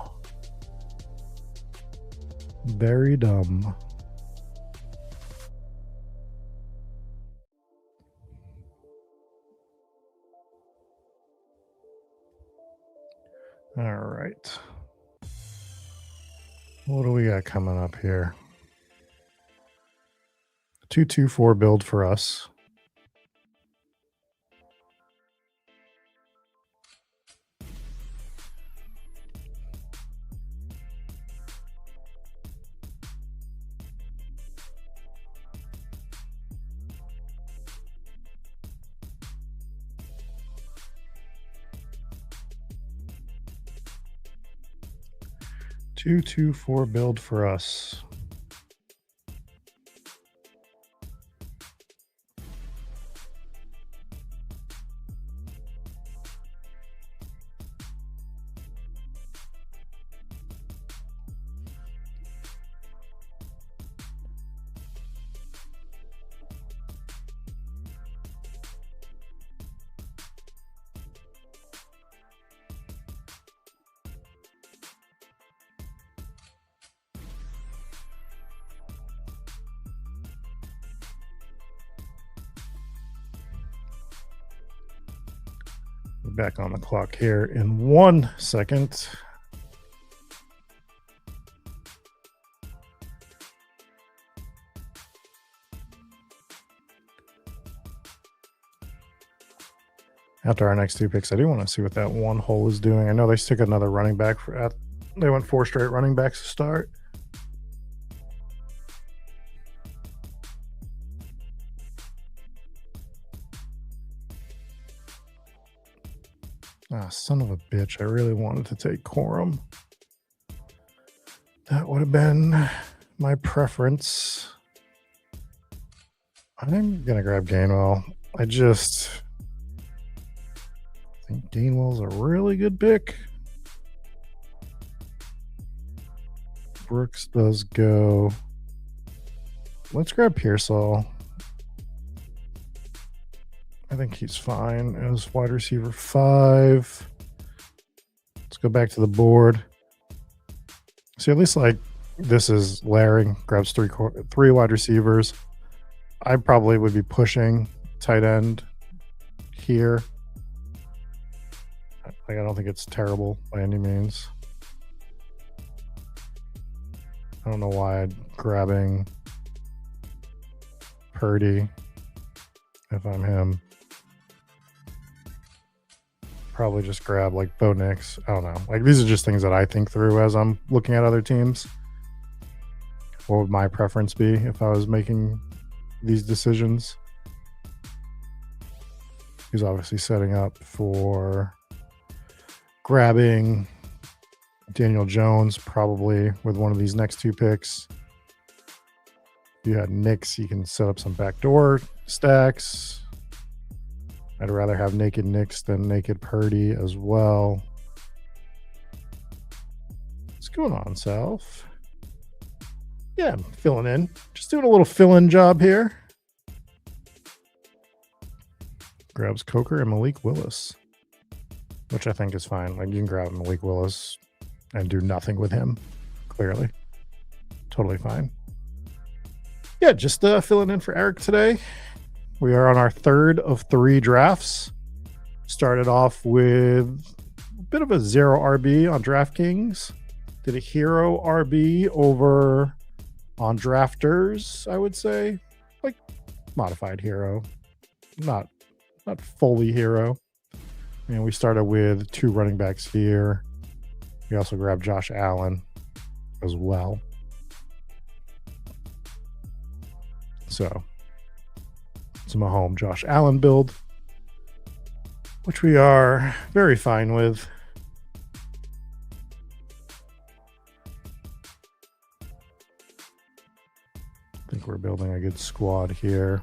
Very dumb. All right. What do we got coming up here? 2-2-4 build for us. Two-two-four build for us. Back on the clock here in 1 second. After our next two picks, I do want to see what that one hole is doing. I know they took another running back they went 4 straight running backs to start. Ah, son of a bitch. I really wanted to take Corum. That would have been my preference. I'm going to grab Gainwell. I think Gainwell's a really good pick. Brooks does go. Let's grab Pearsall. I think he's fine as wide receiver 5. Let's go back to the board. See, at least like this is layering, grabs three wide receivers. I probably would be pushing tight end here. Like, I don't think it's terrible by any means. I don't know why I'm grabbing Purdy if I'm him. Probably just grab like Bo Nix. I don't know. Like, these are just things that I think through as I'm looking at other teams. What would my preference be if I was making these decisions? He's obviously setting up for grabbing Daniel Jones, probably with one of these next two picks. If you had Knicks, you can set up some backdoor stacks. I'd rather have naked Knicks than naked Purdy as well. What's going on, Self? Yeah, I'm filling in. Just doing a little fill-in job here. Grabs Coker and Malik Willis, which I think is fine. Like, you can grab Malik Willis and do nothing with him, clearly. Totally fine. Yeah, just filling in for Eric today. We are on our third of 3 drafts. Started off with a bit of a 0 RB on DraftKings. Did a hero RB over on Drafters, I would say. Like, modified hero. Not fully hero. And we started with 2 running backs here. We also grabbed Josh Allen as well. So it's a Mahomes Josh Allen build, which we are very fine with. I think we're building a good squad here.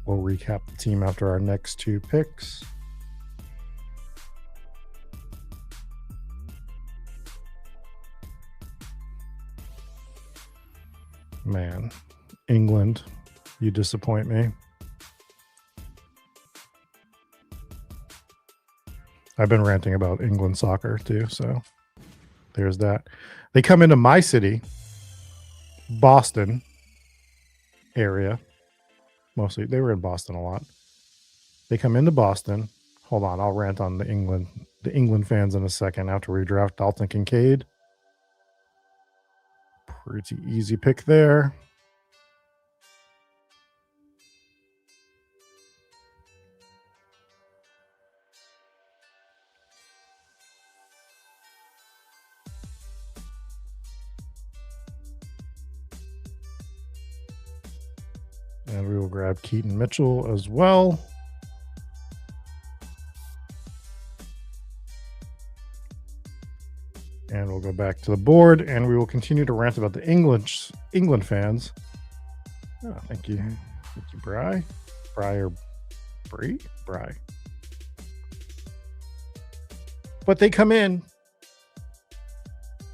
We'll recap the team after our next 2 picks. Man, England, you disappoint me. I've been ranting about England soccer too, so there's that. They come into my city, Boston area. Mostly, they were in Boston a lot. They come into Boston. Hold on, I'll rant on the England the England fans in a second after we draft Dalton Kincaid. Pretty easy pick there. And we will grab Keaton Mitchell as well. And we'll go back to the board and we will continue to rant about the England fans. Oh, thank you. Thank you, Bry. Bry or Bree? Bry. But they come in.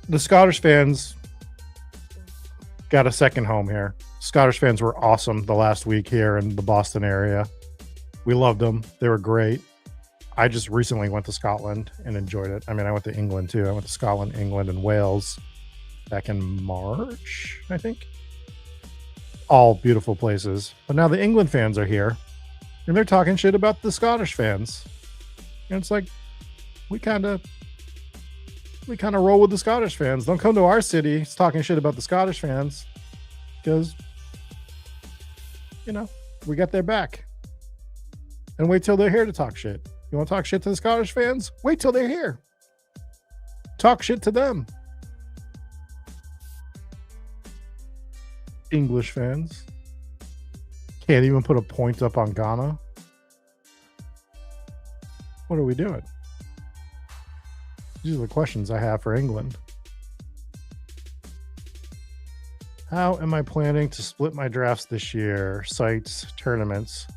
The Scottish fans got a second home here. Scottish fans were awesome the last week here in the Boston area. We loved them. They were great. I just recently went to Scotland and enjoyed it. I mean, I went to England too. I went to Scotland, England, and Wales back in March, I think. All beautiful places. But now the England fans are here and they're talking shit about the Scottish fans. And it's like, we kind of roll with the Scottish fans. Don't come to our city. It's talking shit about the Scottish fans because, you know, we got their back. And wait till they're here to talk shit. You want to talk shit to the Scottish fans? Wait till they're here. Talk shit to them. English fans can't even put a point up on Ghana. What are we doing? These are the questions I have for England. How am I planning to split my drafts this year? Sites, tournaments.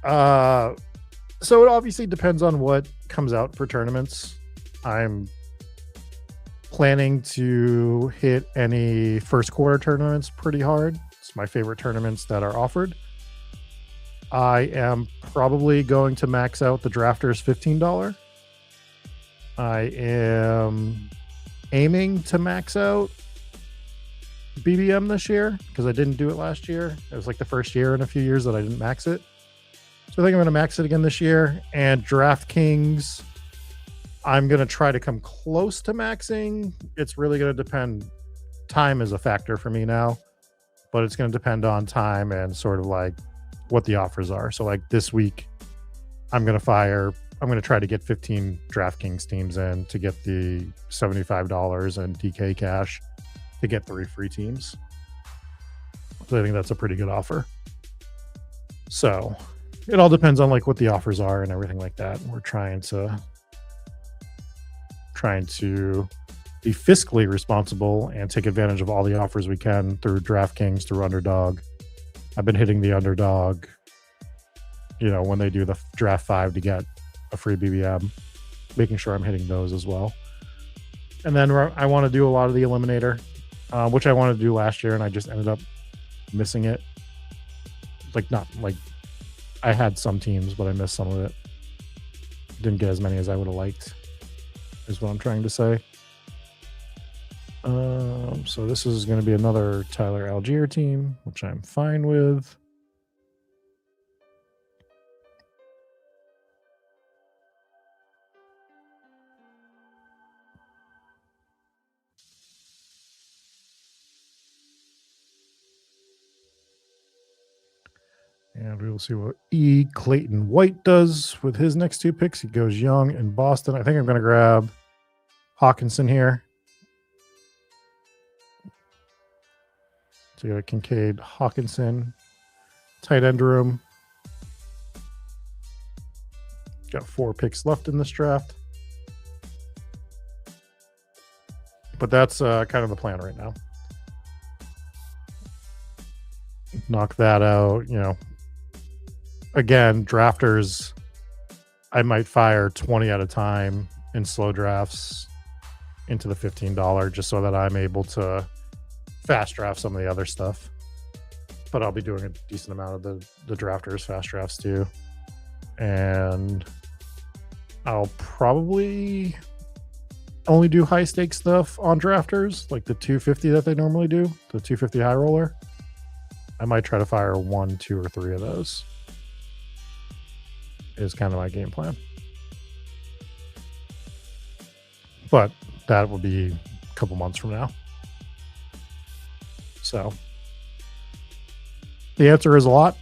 So it obviously depends on what comes out for tournaments. I'm planning to hit any first quarter tournaments pretty hard. It's my favorite tournaments that are offered. I am probably going to max out the Drafters $15. I am aiming to max out BBM this year because I didn't do it last year. It was like the first year in a few years that I didn't max it. So I think I'm going to max it again this year. And DraftKings, I'm going to try to come close to maxing. It's really going to depend. Time is a factor for me now, but it's going to depend on time and sort of like what the offers are. So like this week, I'm going to try to get 15 DraftKings teams in to get the $75 and DK cash to get 3 free teams. So I think that's a pretty good offer. So it all depends on like what the offers are and everything like that. We're trying to be fiscally responsible and take advantage of all the offers we can through DraftKings, through Underdog. I've been hitting the Underdog, you know, when they do the draft 5 to get a free BBM, making sure I'm hitting those as well. And then I want to do a lot of the Eliminator, which I wanted to do last year and I just ended up missing it. Like not like I had some teams, but I missed some of it. Didn't get as many as I would have liked, is what I'm trying to say. So this is going to be another Tyler Algier team, which I'm fine with. And we will see what E. Clayton White does with his next 2 picks. He goes young in Boston. I think I'm going to grab Hawkinson here. So you got Kincaid, Hawkinson, tight end room. Got 4 picks left in this draft. But that's kind of the plan right now. Knock that out, you know. Again, drafters, I might fire 20 at a time in slow drafts into the $15 just so that I'm able to fast draft some of the other stuff. But I'll be doing a decent amount of the drafters fast drafts too. And I'll probably only do high stakes stuff on drafters, like the 250 that they normally do, the 250 high roller. I might try to fire 1, 2, or 3 of those. Is kind of my game plan. but that will be a couple months from now. So the answer is a lot.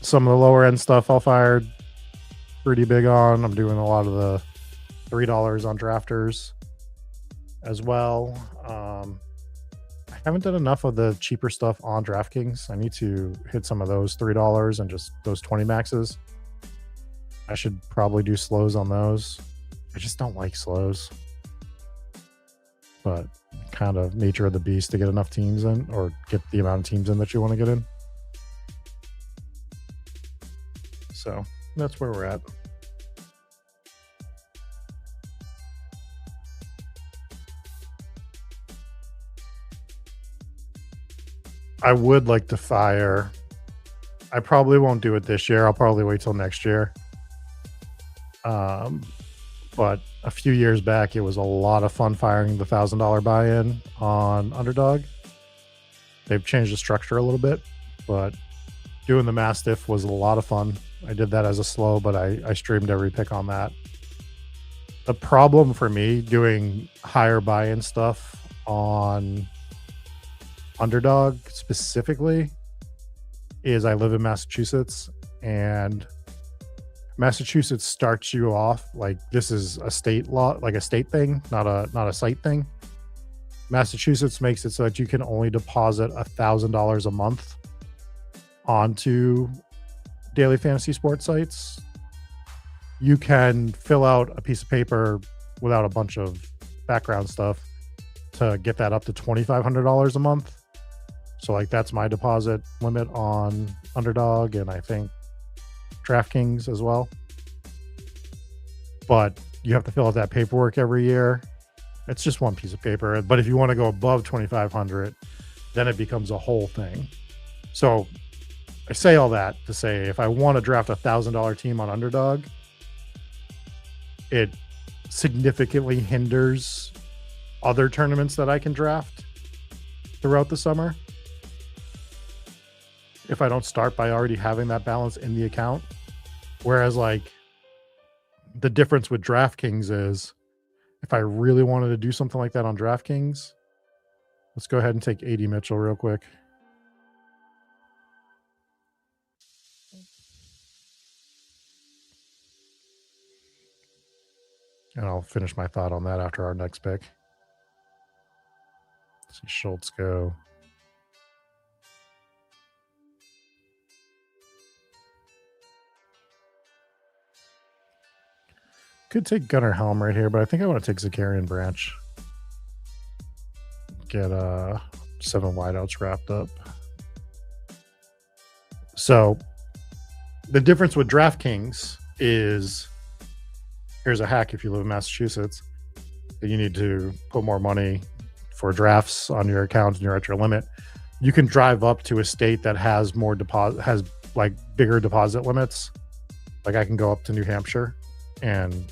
Some of the lower end stuff I'll fire pretty big on. I'm doing a lot of the $3 on drafters as well. I haven't done enough of the cheaper stuff on DraftKings. I need to hit some of those $3 and just those 20 maxes. I should probably do slows on those. I just don't like slows, but kind of nature of the beast to get enough teams in, or get the amount of teams in that you want to get in. So that's where we're at. I would like to fire. I probably won't do it this year. I'll probably wait till next year. But a few years back, it was a lot of fun firing the $1,000 buy-in on Underdog. They've changed the structure a little bit, but doing the Mastiff was a lot of fun. I did that as a slow, but I streamed every pick on that. The problem for me doing higher buy-in stuff on Underdog specifically is I live in Massachusetts, and Massachusetts starts you off like this is a state law, like a state thing, not a site thing. Massachusetts makes it so that you can only deposit $1,000 a month onto daily fantasy sports sites. You can fill out a piece of paper without a bunch of background stuff to get that up to $2,500 a month. So like that's my deposit limit on Underdog, and I think DraftKings as well. But you have to fill out that paperwork every year. It's just one piece of paper. But if you want to go above 2,500, then it becomes a whole thing. So I say all that to say, if I want to draft $1,000 team on Underdog, it significantly hinders other tournaments that I can draft throughout the summer if I don't start by already having that balance in the account. Whereas like the difference with DraftKings is if I really wanted to do something like that on DraftKings, let's go ahead and take AD Mitchell real quick. And I'll finish my thought on that after our next pick. Let's see Schultz go. Could take Gunnar Helm right here, but I think I want to take Zakarian Branch. Get 7 wideouts wrapped up. So the difference with DraftKings is, here's a hack if you live in Massachusetts, that you need to put more money for drafts on your account and you're at your limit. You can drive up to a state that has more deposit, has like bigger deposit limits. Like I can go up to New Hampshire and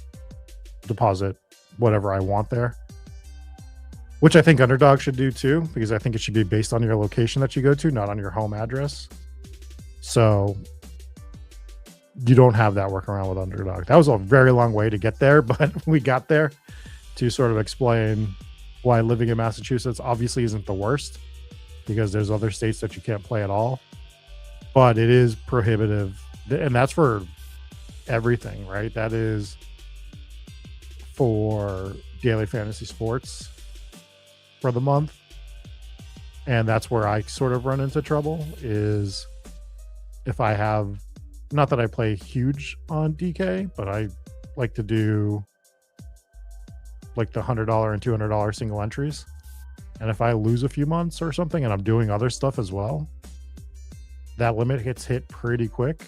deposit whatever I want there, which I think Underdog should do too, because I think it should be based on your location that you go to, not on your home address. So you don't have that workaround with Underdog. That was a very long way to get there, but we got there to sort of explain why living in Massachusetts obviously isn't the worst, because there's other states that you can't play at all, but it is prohibitive. And that's for everything, right? That is for daily fantasy sports for the month. And that's where I sort of run into trouble, is if I have, not that I play huge on DK, but I like to do like the $100 and $200 single entries. And if I lose a few months or something and I'm doing other stuff as well, that limit gets hit pretty quick.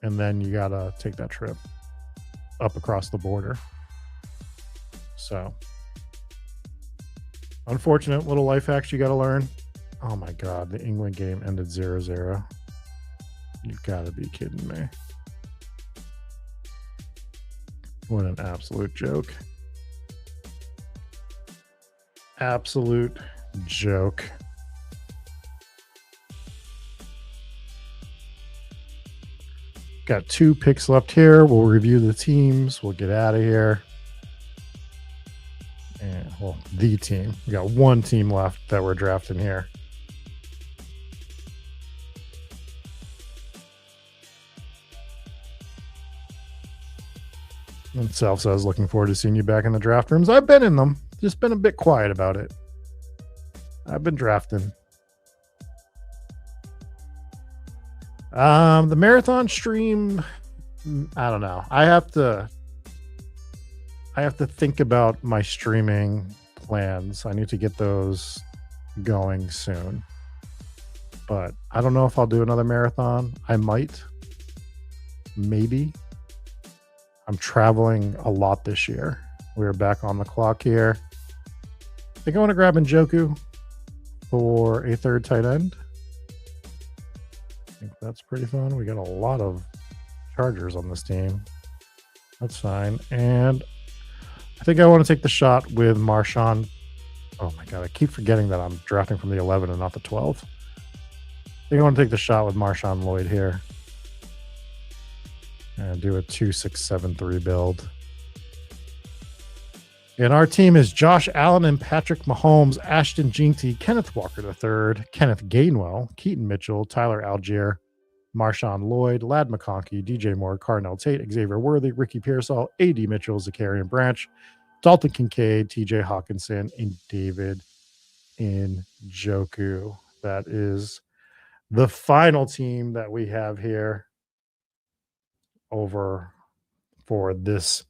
And then you got to take that trip up across the border. So unfortunate little life hacks you got to learn. Oh my God, the England game ended 0-0. You've got to be kidding me. What an absolute joke. Absolute joke. Got 2 picks left here. We'll review the teams. We'll get out of here. well, the team. We got one team left that we're drafting here. And Self says, looking forward to seeing you back in the draft rooms. I've been in them, just been a bit quiet about it. I've been drafting. The marathon stream, I don't know. I have to think about my streaming plans. I need to get those going soon. But I don't know if I'll do another marathon. I might. Maybe. I'm traveling a lot this year. We're back on the clock here. I think I want to grab Njoku for a third tight end. I think that's pretty fun. We got a lot of Chargers on this team. That's fine. And I think I want to take the shot with Marshawn. Oh my God, I keep forgetting that I'm drafting from the 11 and not the 12. I think I want to take the shot with Marshawn Lloyd here. And do a 2-6-7-3 build. And our team is Josh Allen and Patrick Mahomes, Ashton Jeanty, Kenneth Walker III, Kenneth Gainwell, Keaton Mitchell, Tyler Algier, Marshawn Lloyd, Ladd McConkey, DJ Moore, Cardinal Tate, Xavier Worthy, Ricky Pearsall, A.D. Mitchell, Zakarian Branch, Dalton Kincaid, TJ Hawkinson, and David Njoku. That is the final team that we have here over for this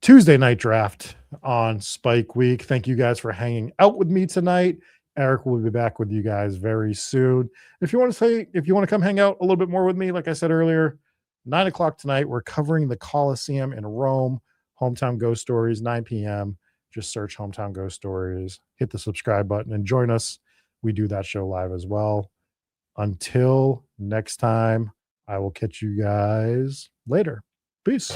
Tuesday night draft on Spike Week. Thank you guys for hanging out with me tonight. Eric will be back with you guys very soon. If you want to come hang out a little bit more with me, like I said earlier, 9 o'clock tonight, we're covering the Coliseum in Rome, Hometown Ghost Stories, 9 p.m. Just search Hometown Ghost Stories, hit the subscribe button, and join us. We do that show live as well. Until next time, I will catch you guys later. Peace.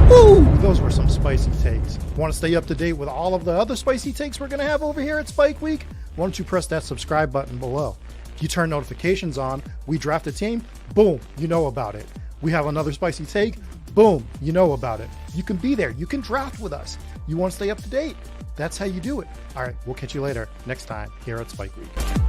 Woo! Those were some spicy takes. Want to stay up to date with all of the other spicy takes we're going to have over here at Spike Week? Why don't you press that subscribe button below? You turn notifications on, we draft a team, boom, you know about it. We have another spicy take, boom, you know about it. You can be there. You can draft with us. You want to stay up to date? That's how you do it. All right, we'll catch you later next time here at Spike Week.